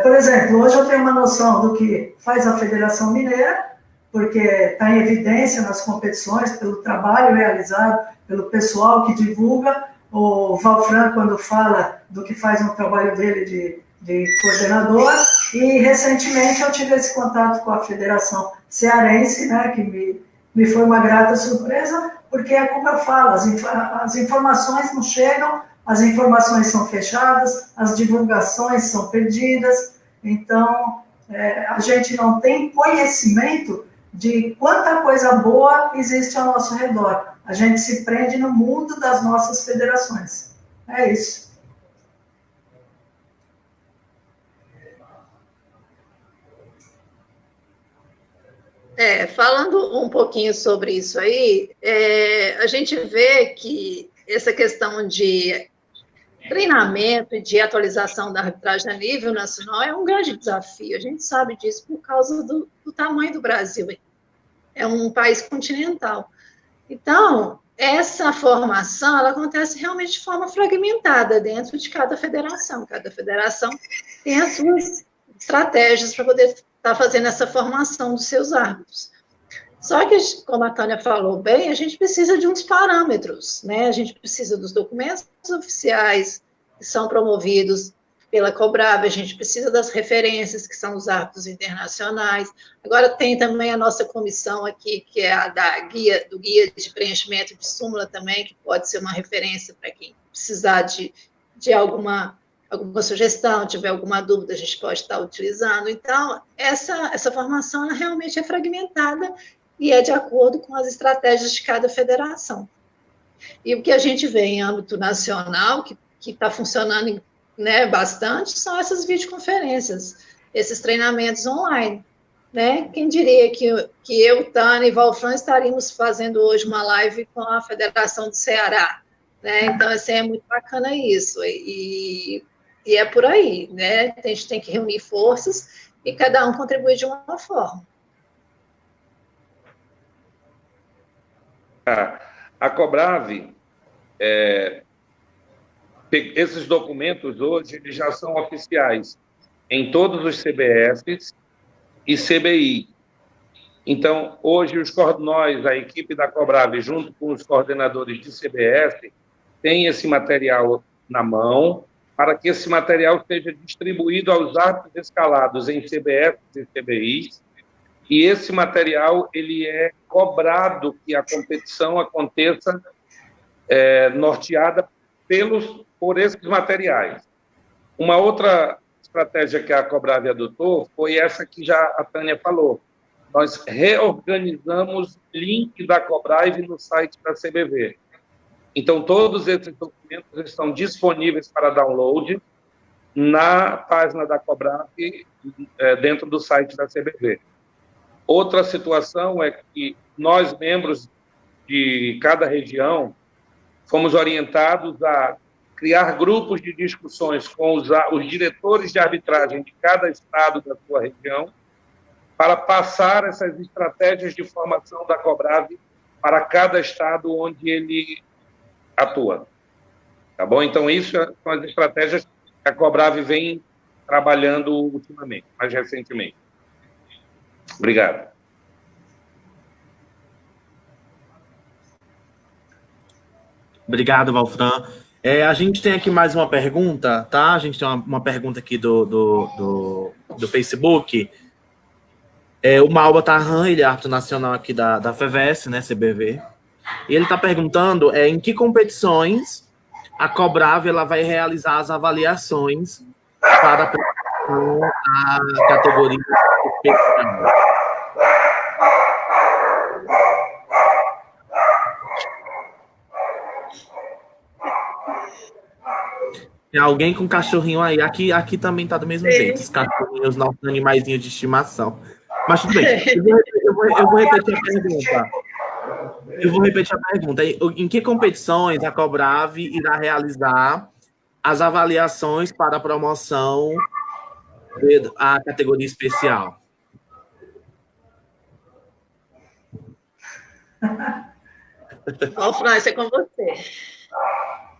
Por exemplo, hoje eu tenho uma noção do que faz a Federação Mineira, porque está em evidência nas competições, pelo trabalho realizado, pelo pessoal que divulga. O Valfran, quando fala do que faz no trabalho dele de coordenador, e recentemente eu tive esse contato com a Federação Cearense, né, que me foi uma grata surpresa, porque é como eu falo, as informações não chegam, as informações são fechadas, as divulgações são perdidas, então a gente não tem conhecimento de quanta coisa boa existe ao nosso redor. A gente se prende no mundo das nossas federações. É isso. Falando um pouquinho sobre isso aí, a gente vê que essa questão de treinamento e de atualização da arbitragem a nível nacional é um grande desafio. A gente sabe disso por causa do tamanho do Brasil. É um país continental. Então, essa formação, ela acontece realmente de forma fragmentada dentro de cada federação. Cada federação tem as suas estratégias para poder estar fazendo essa formação dos seus árbitros. Só que, como a Tânia falou bem, a gente precisa de uns parâmetros, né? A gente precisa dos documentos oficiais que são promovidos pela Cobrave, a gente precisa das referências, que são os árbitros internacionais. Agora tem também a nossa comissão aqui, que é a do guia de preenchimento de súmula também, que pode ser uma referência para quem precisar de alguma sugestão, tiver alguma dúvida, a gente pode estar utilizando. Então, essa formação ela realmente é fragmentada e é de acordo com as estratégias de cada federação. E o que a gente vê em âmbito nacional, que está funcionando, né, bastante, são essas videoconferências, esses treinamentos online. Né? Quem diria que eu, Tânia e Valfran estaríamos fazendo hoje uma live com a Federação do Ceará? Né? Então, assim, é muito bacana isso. E é por aí. Né? A gente tem que reunir forças e cada um contribuir de uma forma. A Cobrave, esses documentos hoje eles já são oficiais em todos os CBFs e CBI. Então, hoje, nós, a equipe da Cobrave, junto com os coordenadores de CBF, tem esse material na mão para que esse material seja distribuído aos árbitros escalados em CBFs e CBIs. E esse material ele é cobrado que a competição aconteça norteada por esses materiais. Uma outra estratégia que a Cobrave adotou foi essa que já a Tânia falou. Nós reorganizamos o link da Cobrave no site da CBV. Então, todos esses documentos estão disponíveis para download na página da Cobrave, dentro do site da CBV. Outra situação é que nós, membros de cada região, fomos orientados a criar grupos de discussões com os diretores de arbitragem de cada estado da sua região para passar essas estratégias de formação da Cobrave para cada estado onde ele atua. Tá bom? Então, isso são as estratégias que a Cobrave vem trabalhando ultimamente, mais recentemente. Obrigado. Obrigado, Valfran. A gente tem aqui mais uma pergunta, tá? A gente tem uma pergunta aqui do Facebook. O Malba Tarran, ele é árbitro nacional aqui da FEVES, né, CBV. E ele está perguntando em que competições a Cobrave ela vai realizar as avaliações para a categoria especial. Tem alguém com cachorrinho aí. Aqui também tá do mesmo jeito. Os cachorrinhos, nossos animaizinhos de estimação. Mas tudo bem. Eu vou repetir a pergunta. Em que competições a Cobrave irá realizar as avaliações para a promoção à categoria especial? Ó, França, é com você.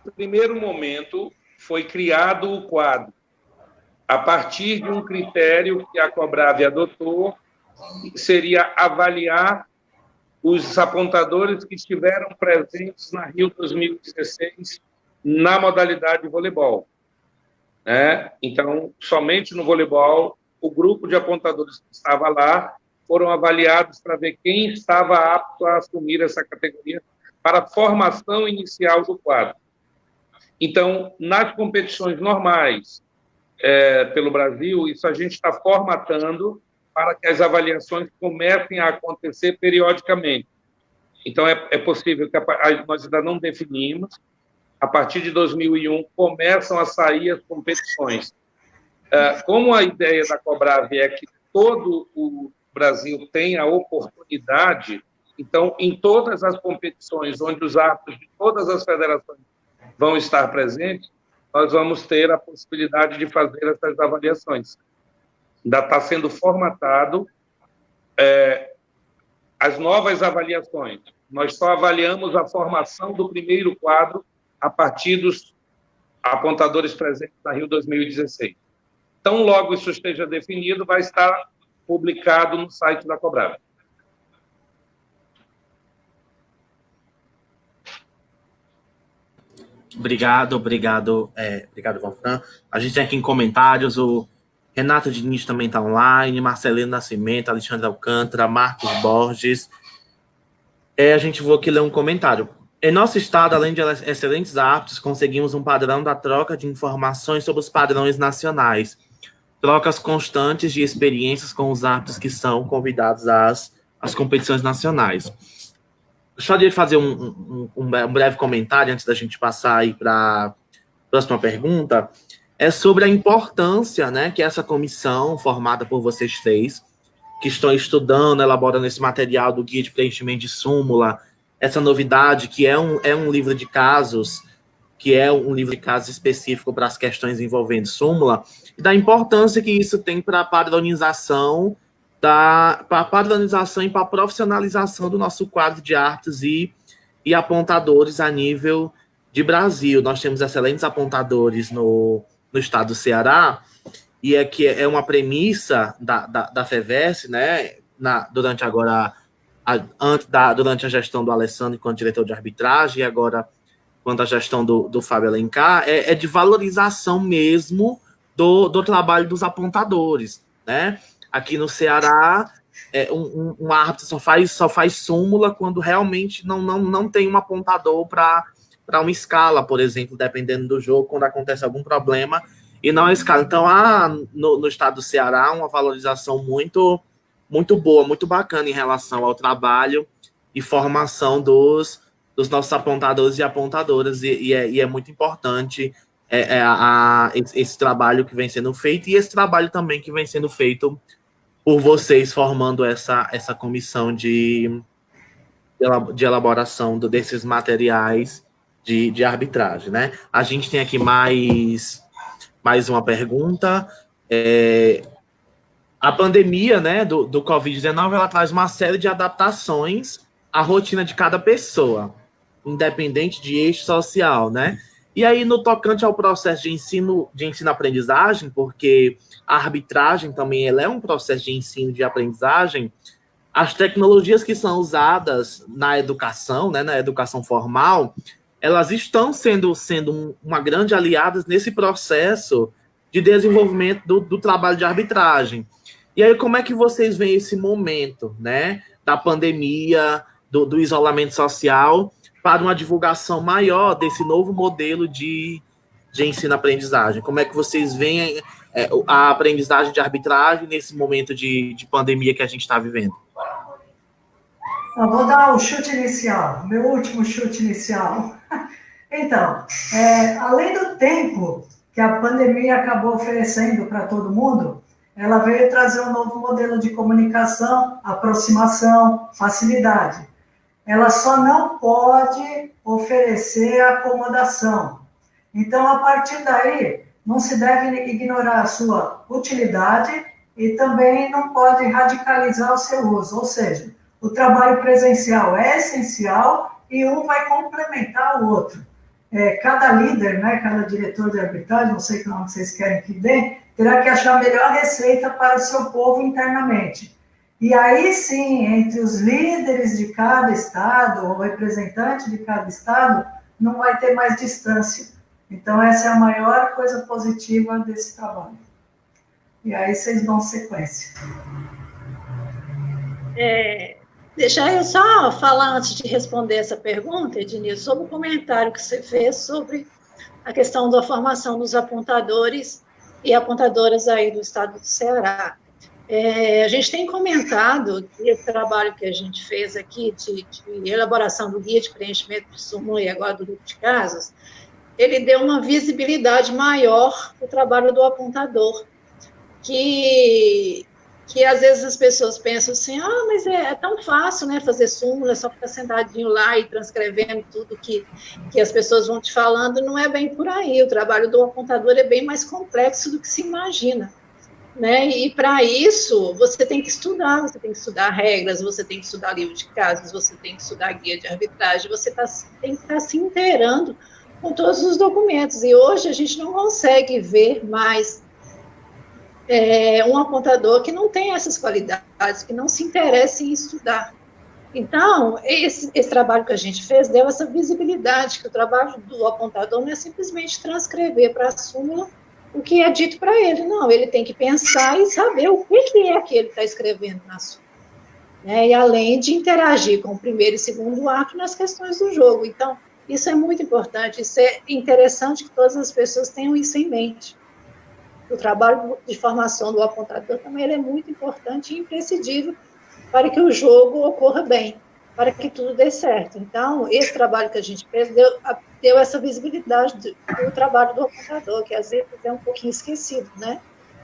No primeiro momento, foi criado o quadro a partir de um critério que a Cobrave adotou, seria avaliar os apontadores que estiveram presentes na Rio 2016 na modalidade de voleibol. Então, somente no voleibol, o grupo de apontadores que estava lá foram avaliados para ver quem estava apto a assumir essa categoria para a formação inicial do quadro. Então, nas competições normais pelo Brasil, isso a gente está formatando para que as avaliações comecem a acontecer periodicamente. Então, é possível que nós ainda não definimos, a partir de 2001 começam a sair as competições. Como a ideia da Cobrave é que todo o Brasil tenha a oportunidade, então, em todas as competições onde os árbitros de todas as federações vão estar presentes, nós vamos ter a possibilidade de fazer essas avaliações. Ainda está sendo formatado as novas avaliações Nós só avaliamos a formação do primeiro quadro a partir dos apontadores presentes na Rio 2016. Tão logo isso esteja definido, vai estar publicado no site da Cobrab. Obrigado, Wolfram. A gente tem aqui em comentários o Renato Diniz também está online, Marcelino Nascimento, Alexandre Alcântara, Marcos Borges. A gente vou aqui ler um comentário. Em nosso estado, além de excelentes árbitros, conseguimos um padrão da troca de informações sobre os padrões nacionais. Trocas constantes de experiências com os árbitros que são convidados às competições nacionais. Gostaria de fazer um breve comentário antes da gente passar aí para a próxima pergunta. É sobre a importância, né, que essa comissão formada por vocês três, que estão estudando, elaborando esse material do guia de preenchimento de súmula, essa novidade que é um livro de casos, que é um livro de casos específico para as questões envolvendo súmula, e da importância que isso tem para a padronização e para a profissionalização do nosso quadro de árbitros e apontadores a nível de Brasil. Nós temos excelentes apontadores no estado do Ceará, e que é uma premissa da FEVESE, né, durante a gestão do Alessandro enquanto diretor de arbitragem, e agora quanto à gestão do Fábio Alencar, é de valorização mesmo do trabalho dos apontadores, né? Aqui no Ceará, um árbitro só faz súmula quando realmente não tem um apontador para uma escala, por exemplo, dependendo do jogo, quando acontece algum problema, e não a escala. Então, no estado do Ceará, uma valorização muito, muito boa, muito bacana em relação ao trabalho e formação dos nossos apontadores e apontadoras, e é muito importante esse trabalho que vem sendo feito, e esse trabalho também que vem sendo feito por vocês, formando essa comissão de elaboração desses materiais de arbitragem, né? A gente tem aqui mais uma pergunta. A pandemia, né, do Covid-19, ela traz uma série de adaptações à rotina de cada pessoa, independente de eixo social, né? E aí, no tocante ao processo de ensino-aprendizagem, porque a arbitragem também ela é um processo de ensino e de aprendizagem, as tecnologias que são usadas na educação, né, na educação formal, elas estão sendo uma grande aliada nesse processo de desenvolvimento do trabalho de arbitragem. E aí, como é que vocês veem esse momento, né, da pandemia, do isolamento social, para uma divulgação maior desse novo modelo de ensino-aprendizagem? Como é que vocês veem a aprendizagem de arbitragem nesse momento de pandemia que a gente está vivendo? Eu vou dar o chute inicial, meu último chute inicial. Então, além do tempo que a pandemia acabou oferecendo para todo mundo, ela veio trazer um novo modelo de comunicação, aproximação, facilidade. Ela só não pode oferecer acomodação. Então, a partir daí, não se deve ignorar a sua utilidade e também não pode radicalizar o seu uso. Ou seja, o trabalho presencial é essencial e um vai complementar o outro. Cada líder, né, cada diretor de arbitragem, não sei que nome vocês querem que dê, terá que achar a melhor receita para o seu povo internamente. E aí sim, entre os líderes de cada estado, ou representante de cada estado, não vai ter mais distância. Então, essa é a maior coisa positiva desse trabalho. E aí vocês dão sequência. Deixa eu só falar, antes de responder essa pergunta, Ednilson, sobre o comentário que você fez sobre a questão da formação dos apontadores e apontadoras aí do estado do Ceará. A gente tem comentado que o trabalho que a gente fez aqui de elaboração do guia de preenchimento de súmula e agora do grupo de casos, ele deu uma visibilidade maior para o trabalho do apontador, que às vezes as pessoas pensam assim, mas é tão fácil, né, fazer súmula, é só ficar sentadinho lá e transcrevendo tudo que as pessoas vão te falando. Não é bem por aí, o trabalho do apontador é bem mais complexo do que se imagina. né? E para isso você tem que estudar regras, você tem que estudar livro de casos, você tem que estudar guia de arbitragem, você tem que estar se inteirando com todos os documentos. E hoje a gente não consegue ver mais um apontador que não tem essas qualidades, que não se interessa em estudar. Então, esse trabalho que a gente fez deu essa visibilidade, que o trabalho do apontador não é simplesmente transcrever para a súmula o que é dito para ele, não, ele tem que pensar e saber o que é que ele está escrevendo na súmula, né? E além de interagir com o primeiro e segundo ato nas questões do jogo. Então, isso é muito importante, isso é interessante que todas as pessoas tenham isso em mente. O trabalho de formação do apontador também ele é muito importante e imprescindível para que o jogo ocorra bem, para que tudo dê certo. Então, esse trabalho que a gente fez deu essa visibilidade do trabalho do apontador, que às vezes é um pouquinho esquecido, né?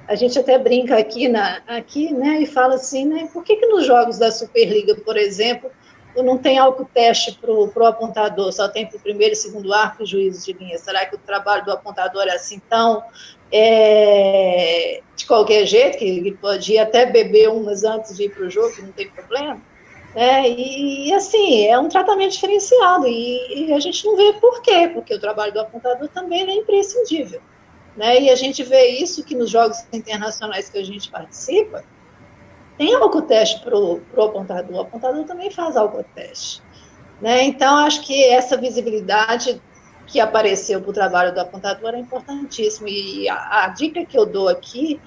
A gente até brinca aqui, né, e fala assim, né, por que nos jogos da Superliga, por exemplo, não tem autoteste para o apontador, só tem para o primeiro e segundo arco e juízo de linha? Será que o trabalho do apontador é assim tão de qualquer jeito, que ele pode ir até beber umas antes de ir para o jogo, que não tem problema? E assim, é um tratamento diferenciado, e a gente não vê por quê, porque o trabalho do apontador também é imprescindível, né? E a gente vê isso que nos jogos internacionais que a gente participa, tem alcoteste para o apontador, o apontador também faz alcoteste, né? Então, acho que essa visibilidade que apareceu para o trabalho do apontador é importantíssimo, e a dica que eu dou aqui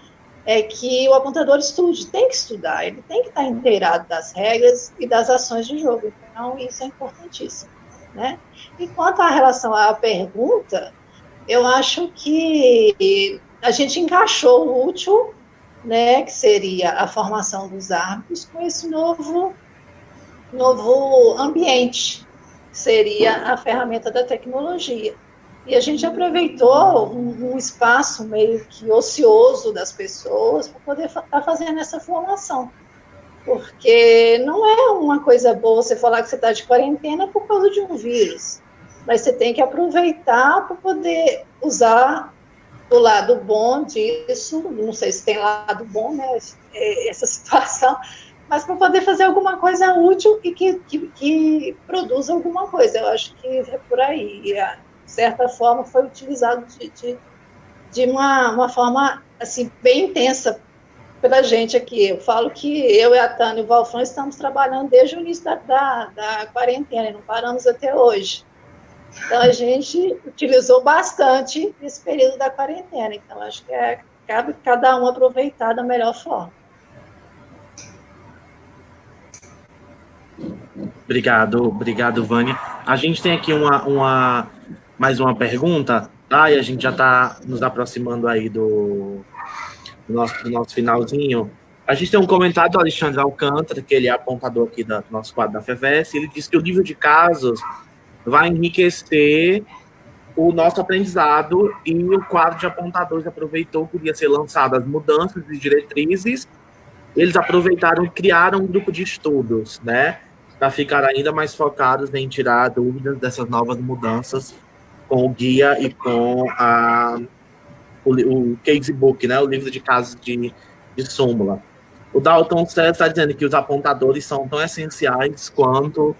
é que o apontador estude, tem que estudar, ele tem que estar inteirado das regras e das ações de jogo, então isso é importantíssimo, né? E quanto à relação à pergunta, eu acho que a gente encaixou o útil, né, que seria a formação dos árbitros, com esse novo ambiente, que seria a ferramenta da tecnologia. E a gente aproveitou um espaço meio que ocioso das pessoas para poder estar fazendo essa formação. Porque não é uma coisa boa você falar que você está de quarentena por causa de um vírus, mas você tem que aproveitar para poder usar o lado bom disso, não sei se tem lado bom, né, essa situação, mas para poder fazer alguma coisa útil e que produza alguma coisa. Eu acho que é por aí. E, de certa forma, foi utilizado de uma forma assim, bem intensa pela gente aqui. Eu falo que eu e a Tânia e o Valfran estamos trabalhando desde o início da quarentena, e não paramos até hoje. Então, a gente utilizou bastante esse período da quarentena. Então, acho que cabe cada um aproveitar da melhor forma. Obrigado, Vânia. A gente tem aqui mais uma pergunta, tá? E a gente já está nos aproximando aí do nosso finalzinho. A gente tem um comentário do Alexandre Alcântara, que ele é apontador aqui do nosso quadro da FEVES, e ele diz que o nível de casos vai enriquecer o nosso aprendizado, e o quadro de apontadores aproveitou que ia ser lançado as mudanças de diretrizes. Eles aproveitaram e criaram um grupo de estudos, né, para ficar ainda mais focados em tirar dúvidas dessas novas mudanças com o guia e com o casebook, né, o livro de casos de súmula. O Dalton César está dizendo que os apontadores são tão essenciais quanto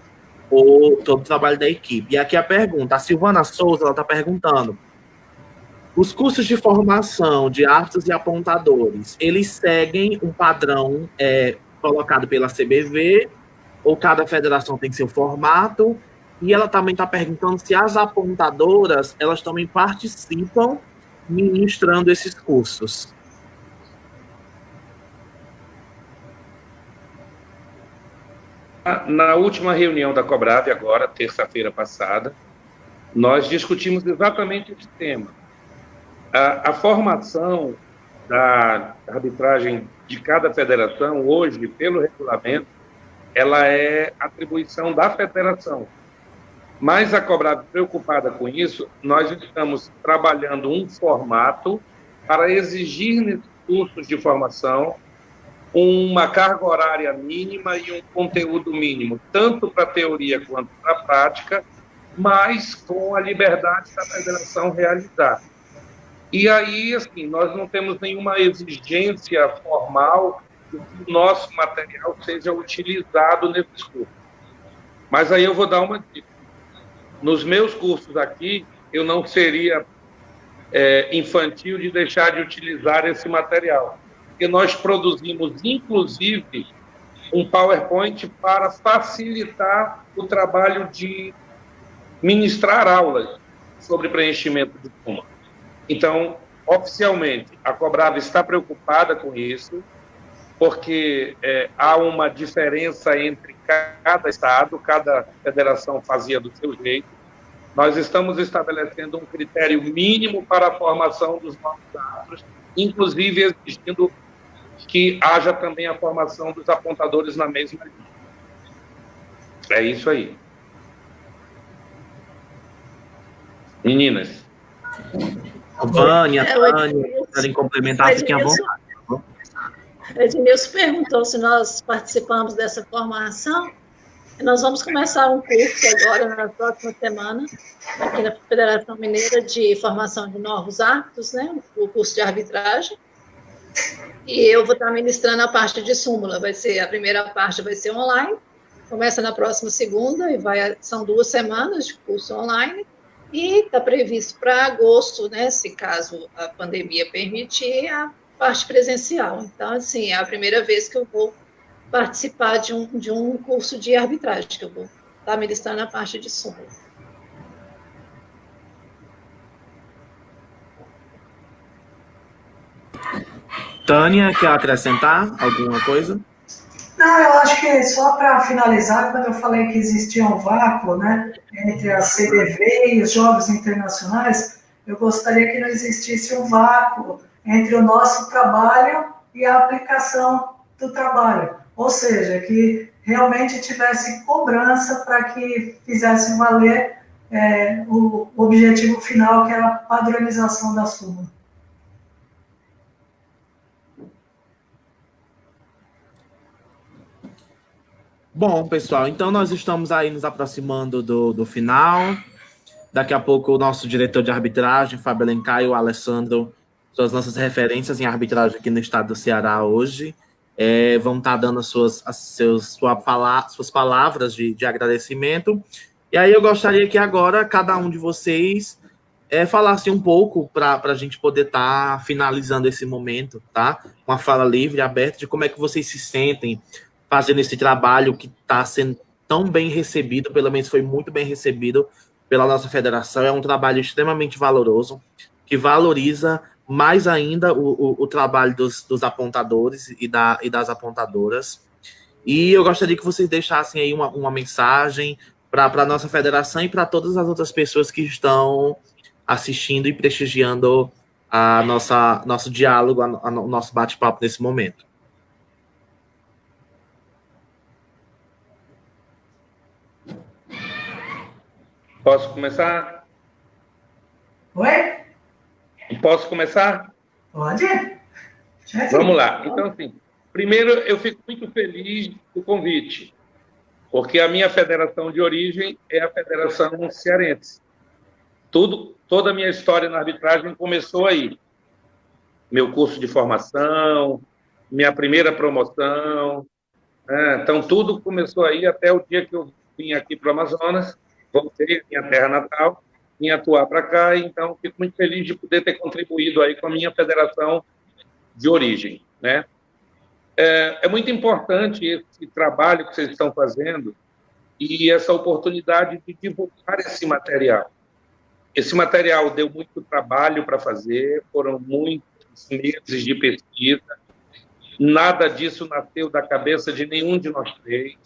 todo o trabalho da equipe. E aqui a pergunta, a Silvana Souza, ela está perguntando: os cursos de formação de árbitros e apontadores, eles seguem um padrão colocado pela CBV, ou cada federação tem seu formato? E ela também está perguntando se as apontadoras, elas também participam ministrando esses cursos. Na última reunião da Cobrave, agora, terça-feira passada, nós discutimos exatamente esse tema. A formação da arbitragem de cada federação, hoje, pelo regulamento, ela é atribuição da federação. Mas a Cobrave, preocupada com isso, nós estamos trabalhando um formato para exigir nesses cursos de formação uma carga horária mínima e um conteúdo mínimo, tanto para a teoria quanto para a prática, mas com a liberdade da federação realizar. E aí, assim, nós não temos nenhuma exigência formal de que o nosso material seja utilizado nesses cursos. Mas aí eu vou dar uma dica. Nos meus cursos aqui, eu não seria infantil de deixar de utilizar esse material, porque nós produzimos, inclusive, um PowerPoint para facilitar o trabalho de ministrar aulas sobre preenchimento de súmula. Então, oficialmente, a Cobrava está preocupada com isso, porque há uma diferença entre cada estado, cada federação fazia do seu jeito. Nós estamos estabelecendo um critério mínimo para a formação dos novos árbitros, inclusive exigindo que haja também a formação dos apontadores na mesma linha. É isso aí. Meninas. Vânia, Tânia, querem complementar, fiquem à vontade. Edmilson perguntou se nós participamos dessa formação. Nós vamos começar um curso agora, na próxima semana, aqui na Federação Mineira de Formação de Novos Árbitros, né? O curso de arbitragem. E eu vou estar ministrando a parte de súmula. A primeira parte vai ser online, começa na próxima segunda, e são 2 semanas de curso online. E está previsto para agosto, né, se caso a pandemia permitir, a parte presencial. Então, assim, é a primeira vez que eu vou participar de um curso de arbitragem, que eu vou estar ministrando a parte de súmula. Tânia, quer acrescentar alguma coisa? Não, eu acho que só para finalizar, quando eu falei que existia um vácuo, né, entre a CBV e os Jogos Internacionais, eu gostaria que não existisse um vácuo entre o nosso trabalho e a aplicação do trabalho. Ou seja, que realmente tivesse cobrança para que fizesse valer o objetivo final, que é a padronização da súmula. Bom, pessoal, então nós estamos aí nos aproximando do final. Daqui a pouco o nosso diretor de arbitragem, Fábio Alencar, e o Alessandro, são as nossas referências em arbitragem aqui no estado do Ceará hoje, vão estar dando suas palavras de agradecimento. E aí eu gostaria que agora cada um de vocês falasse um pouco para a gente poder estar finalizando esse momento, tá? Uma fala livre, aberta, de como é que vocês se sentem fazendo esse trabalho que está sendo tão bem recebido, pelo menos foi muito bem recebido pela nossa federação. É um trabalho extremamente valoroso, que valoriza mais ainda o trabalho dos apontadores e das apontadoras. E eu gostaria que vocês deixassem aí uma mensagem para a nossa federação e para todas as outras pessoas que estão assistindo e prestigiando nosso diálogo, o nosso bate-papo nesse momento. Posso começar? Oi? Posso começar? Pode. Vamos lá. Então, assim, primeiro, eu fico muito feliz do convite, porque a minha federação de origem é a Federação Cearense. Toda a minha história na arbitragem começou aí. Meu curso de formação, minha primeira promoção. Então, tudo começou aí até o dia que eu vim aqui para o Amazonas, voltei à minha terra natal, vim atuar para cá, então fico muito feliz de poder ter contribuído aí com a minha federação de origem, né? É muito importante esse trabalho que vocês estão fazendo e essa oportunidade de divulgar esse material. Esse material deu muito trabalho para fazer, foram muitos meses de pesquisa, nada disso nasceu da cabeça de nenhum de nós três.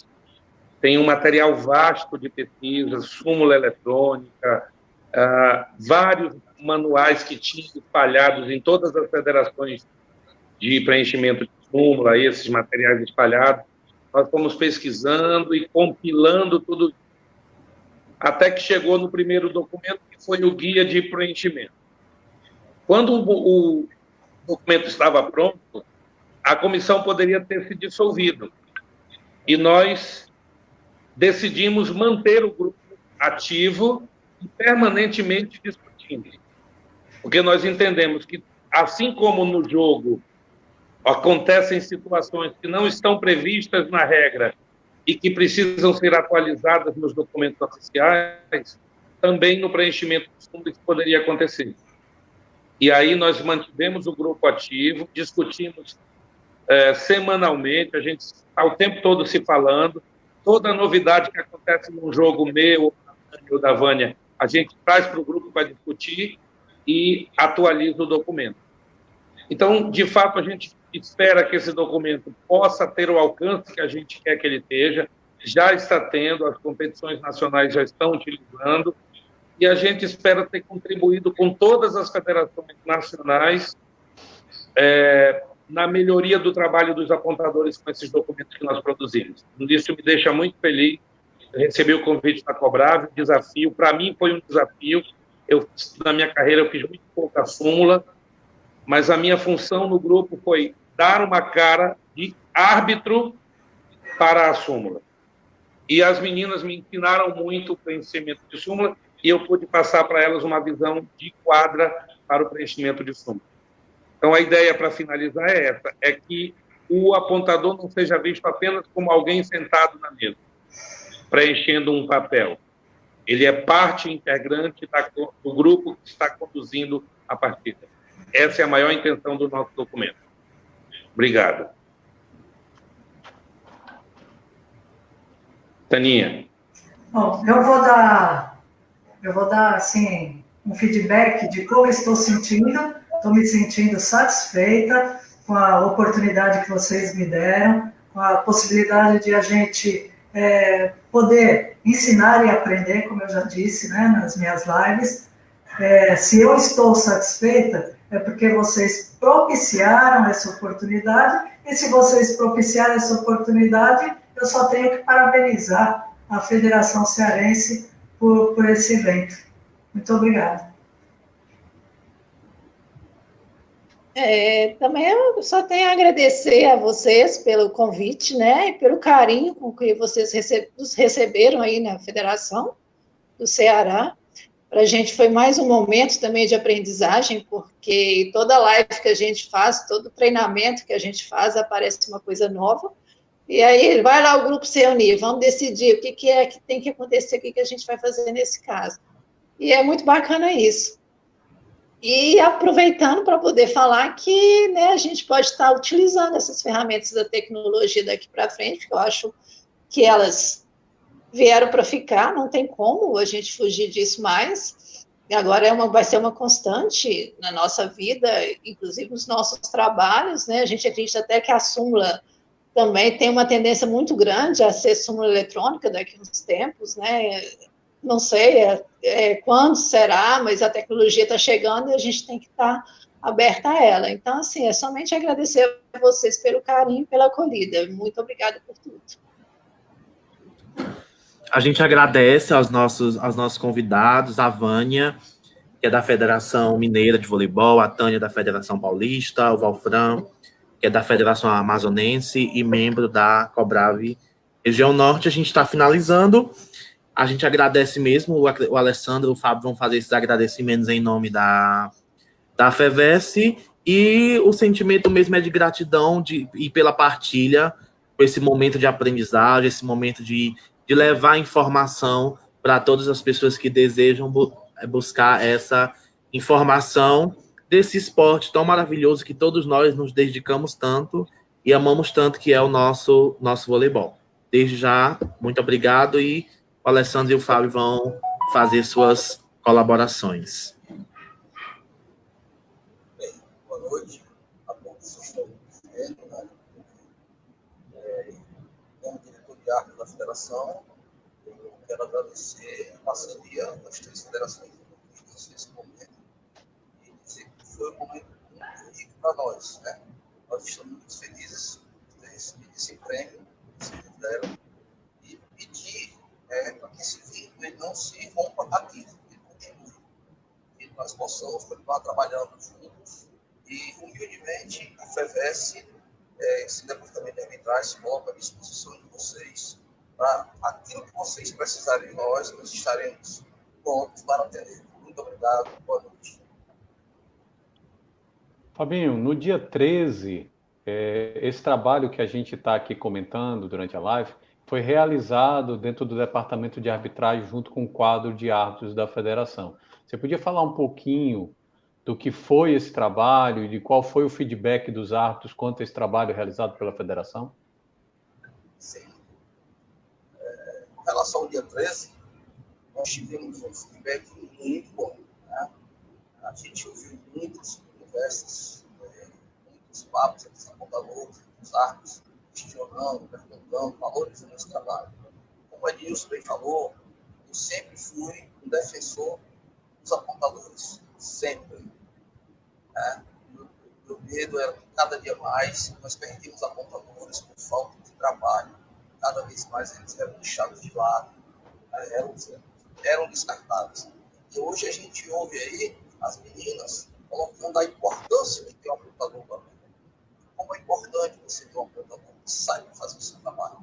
Tem um material vasto de pesquisa, súmula eletrônica, vários manuais que tinham espalhados em todas as federações de preenchimento de súmula, esses materiais espalhados. Nós fomos pesquisando e compilando tudo, até que chegou no primeiro documento, que foi o guia de preenchimento. Quando o documento estava pronto, a comissão poderia ter se dissolvido. E nós decidimos manter o grupo ativo e permanentemente discutindo. Porque nós entendemos que, assim como no jogo acontecem situações que não estão previstas na regra e que precisam ser atualizadas nos documentos oficiais, também no preenchimento dos fundos isso poderia acontecer. E aí nós mantivemos o grupo ativo, discutimos semanalmente, a gente está o tempo todo se falando, toda novidade que acontece num jogo meu ou da Vânia, a gente traz para o grupo para discutir e atualiza o documento. Então, de fato, a gente espera que esse documento possa ter o alcance que a gente quer que ele esteja, já está tendo, as competições nacionais já estão utilizando, e a gente espera ter contribuído com todas as federações nacionais na melhoria do trabalho dos apontadores com esses documentos que nós produzimos. Isso me deixa muito feliz. Eu recebi o convite da Cobrave, um desafio. Para mim foi um desafio. Na minha carreira, eu fiz muito pouca súmula, mas a minha função no grupo foi dar uma cara de árbitro para a súmula. E as meninas me ensinaram muito o preenchimento de súmula e eu pude passar para elas uma visão de quadra para o preenchimento de súmula. Então, a ideia, para finalizar, é essa, é que o apontador não seja visto apenas como alguém sentado na mesa, preenchendo um papel. Ele é parte integrante do grupo que está conduzindo a partida. Essa é a maior intenção do nosso documento. Obrigado. Taninha. Bom, eu vou dar assim, um feedback de como estou sentindo. Estou me sentindo satisfeita com a oportunidade que vocês me deram, com a possibilidade de a gente poder ensinar e aprender, como eu já disse, né, nas minhas lives. Se eu estou satisfeita, é porque vocês propiciaram essa oportunidade, e se vocês propiciaram essa oportunidade, eu só tenho que parabenizar a Federação Cearense por esse evento. Muito obrigada. Também eu só tenho a agradecer a vocês pelo convite, né, e pelo carinho com que vocês nos receberam aí na Federação do Ceará. Para a gente foi mais um momento também de aprendizagem, porque toda live que a gente faz, todo treinamento que a gente faz, aparece uma coisa nova, e aí vai lá o grupo se reunir, vamos decidir o que é que tem que acontecer, o que a gente vai fazer nesse caso. E é muito bacana isso. E aproveitando para poder falar que, né, a gente pode estar utilizando essas ferramentas da tecnologia daqui para frente, que eu acho que elas vieram para ficar, não tem como a gente fugir disso mais. E agora vai ser uma constante na nossa vida, inclusive nos nossos trabalhos, né? A gente acredita até que a súmula também tem uma tendência muito grande a ser súmula eletrônica daqui a uns tempos, né? Não sei quando será, mas a tecnologia está chegando e a gente tem que estar aberta a ela. Então, assim, é somente agradecer a vocês pelo carinho e pela acolhida. Muito obrigada por tudo. A gente agradece aos nossos convidados, a Vânia, que é da Federação Mineira de Voleibol, a Tânia, da Federação Paulista, o Valfran, que é da Federação Amazonense e membro da Cobrave Região Norte. A gente está finalizando. A gente agradece mesmo, o Alessandro e o Fábio vão fazer esses agradecimentos em nome da FEVESE, e o sentimento mesmo é de gratidão e pela partilha, por esse momento de aprendizagem, esse momento de levar informação para todas as pessoas que desejam buscar essa informação desse esporte tão maravilhoso que todos nós nos dedicamos tanto e amamos tanto, que é o nosso voleibol. Desde já, muito obrigado, e o Alessandro e o Fábio vão fazer suas colaborações. Bem, boa noite a todos. Como diretor de arte da Federação, eu quero agradecer a parceria das três federações nesse momento e dizer que foi um momento muito rico para nós, né? Nós estamos muito felizes de ter recebido esse prêmio, esse evento, e pedir para que esse vínculo não se rompa aqui, que continue, que nós possamos continuar trabalhando juntos e, humildemente, a FEVESE, esse departamento de arbitragem, se coloca à disposição de vocês para aquilo que vocês precisarem de nós estaremos prontos para atender. Muito obrigado, boa noite. Fabinho, no dia 13, esse trabalho que a gente está aqui comentando durante a live foi realizado dentro do Departamento de Arbitragem junto com o quadro de árbitros da Federação. Você podia falar um pouquinho do que foi esse trabalho e de qual foi o feedback dos árbitros quanto a esse trabalho realizado pela Federação? Sim. Com relação ao dia 13, nós tivemos um feedback muito bom. Né? A gente ouviu muitas conversas, muitos papos entre os apontadores, os árbitros, questionando, perguntando, valorizando esse trabalho. Como a Nilson bem falou, eu sempre fui um defensor dos apontadores, sempre. Né? Meu medo era que cada dia mais nós perdíamos apontadores por falta de trabalho. Cada vez mais eles eram deixados de lado, eram descartados. E hoje a gente ouve aí as meninas colocando a importância de ter um apontador também. Como é importante você ter um apontador que saiba fazer o seu trabalho.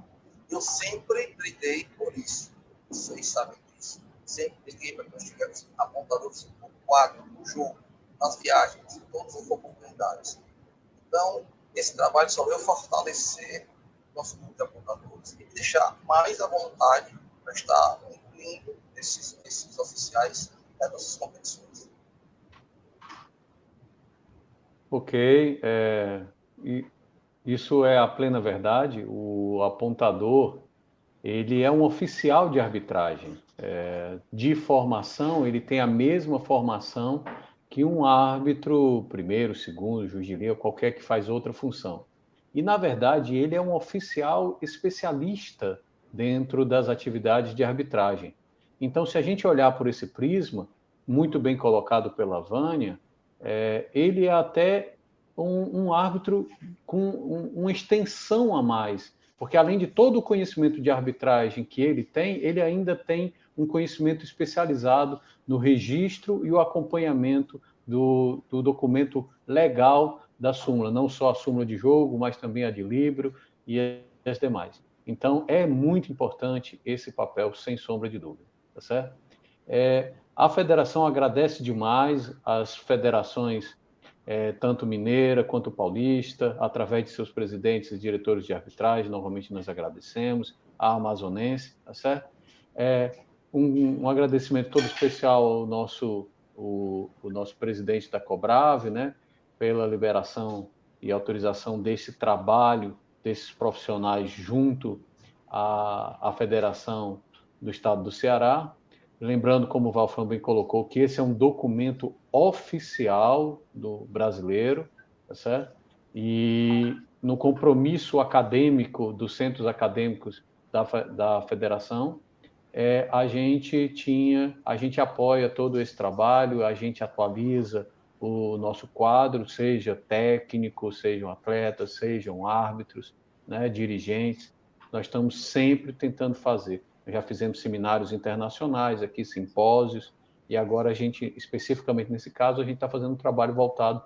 Eu sempre briguei por isso. Vocês sabem disso. Sempre briguei para que nós tivéssemos apontadores no quadro, no jogo, nas viagens, em todas as oportunidades. Então, esse trabalho só veio fortalecer nosso grupo de apontadores e me deixar mais à vontade para estar incluindo esses oficiais nas nossas competições. Ok, isso é a plena verdade. O apontador, ele é um oficial de arbitragem. De formação, ele tem a mesma formação que um árbitro, primeiro, segundo, juiz de linha, qualquer que faz outra função. E, na verdade, ele é um oficial especialista dentro das atividades de arbitragem. Então, se a gente olhar por esse prisma, muito bem colocado pela Vânia, ele é até um árbitro com uma extensão a mais, porque além de todo o conhecimento de arbitragem que ele tem, ele ainda tem um conhecimento especializado no registro e o acompanhamento do documento legal da súmula, não só a súmula de jogo, mas também a de livro e as demais. Então, é muito importante esse papel, sem sombra de dúvida, tá certo? A federação agradece demais as federações, tanto mineira quanto paulista, através de seus presidentes e diretores de arbitragem, novamente nós agradecemos, a amazonense, tá certo? Um agradecimento todo especial ao nosso presidente da Cobrave, né, pela liberação e autorização desse trabalho, desses profissionais junto à Federação do Estado do Ceará. Lembrando, como o Valfran bem colocou, que esse é um documento oficial do brasileiro, tá certo? E no compromisso acadêmico dos centros acadêmicos da federação, a gente apoia todo esse trabalho, a gente atualiza o nosso quadro, seja técnico, sejam atletas, sejam árbitros, né, dirigentes. Nós estamos sempre tentando fazer. Já fizemos seminários internacionais aqui, simpósios, e agora a gente, especificamente nesse caso, a gente está fazendo um trabalho voltado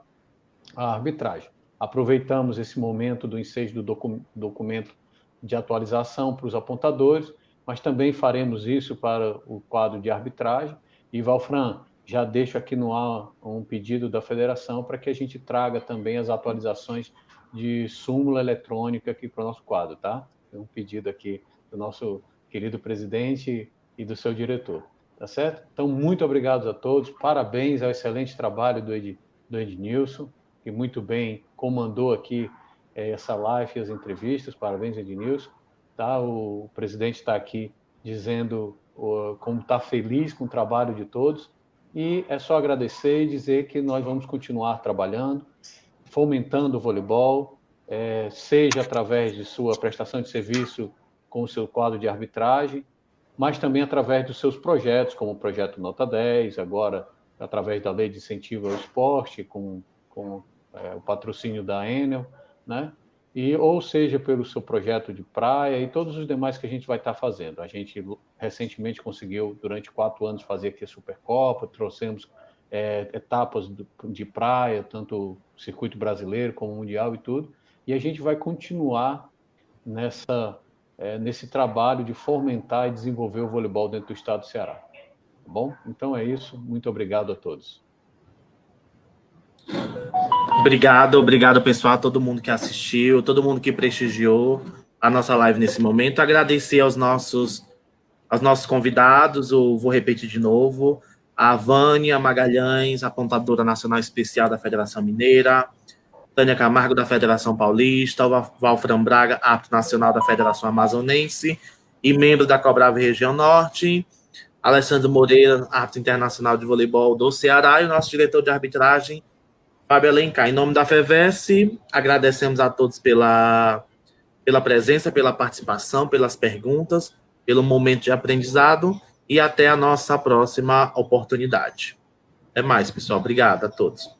à arbitragem. Aproveitamos esse momento do ensejo do documento de atualização para os apontadores, mas também faremos isso para o quadro de arbitragem. E, Valfran, já deixo aqui no ar um pedido da federação para que a gente traga também as atualizações de súmula eletrônica aqui para o nosso quadro, tá? Tem um pedido aqui do nosso querido presidente e do seu diretor, tá certo? Então, muito obrigado a todos, parabéns ao excelente trabalho do Ednilson, que muito bem comandou aqui essa live e as entrevistas, parabéns, Ednilson, tá? O presidente está aqui dizendo como está feliz com o trabalho de todos, e é só agradecer e dizer que nós vamos continuar trabalhando, fomentando o voleibol, seja através de sua prestação de serviço com o seu quadro de arbitragem, mas também através dos seus projetos, como o projeto Nota 10, agora através da Lei de Incentivo ao Esporte, com o patrocínio da Enel, né? Ou seja, pelo seu projeto de praia e todos os demais que a gente vai estar fazendo. A gente recentemente conseguiu, durante 4 anos, fazer aqui a Supercopa, trouxemos etapas de praia, tanto o circuito brasileiro como o mundial e tudo, e a gente vai continuar nesse trabalho de fomentar e desenvolver o voleibol dentro do estado do Ceará. Tá bom? Então é isso. Muito obrigado a todos. Obrigado, pessoal, todo mundo que assistiu, todo mundo que prestigiou a nossa live nesse momento. Agradecer aos nossos convidados, eu vou repetir de novo, a Vânia Magalhães, apontadora nacional especial da Federação Mineira, Tânia Camargo, da Federação Paulista, o Valfran Braga, árbitro nacional da Federação Amazonense e membro da Cobrava Região Norte, Alessandro Moreira, árbitro internacional de voleibol do Ceará, e o nosso diretor de arbitragem, Fábio Alencar. Em nome da FEVESE, agradecemos a todos pela presença, pela participação, pelas perguntas, pelo momento de aprendizado e até a nossa próxima oportunidade. Até mais, pessoal. Obrigado a todos.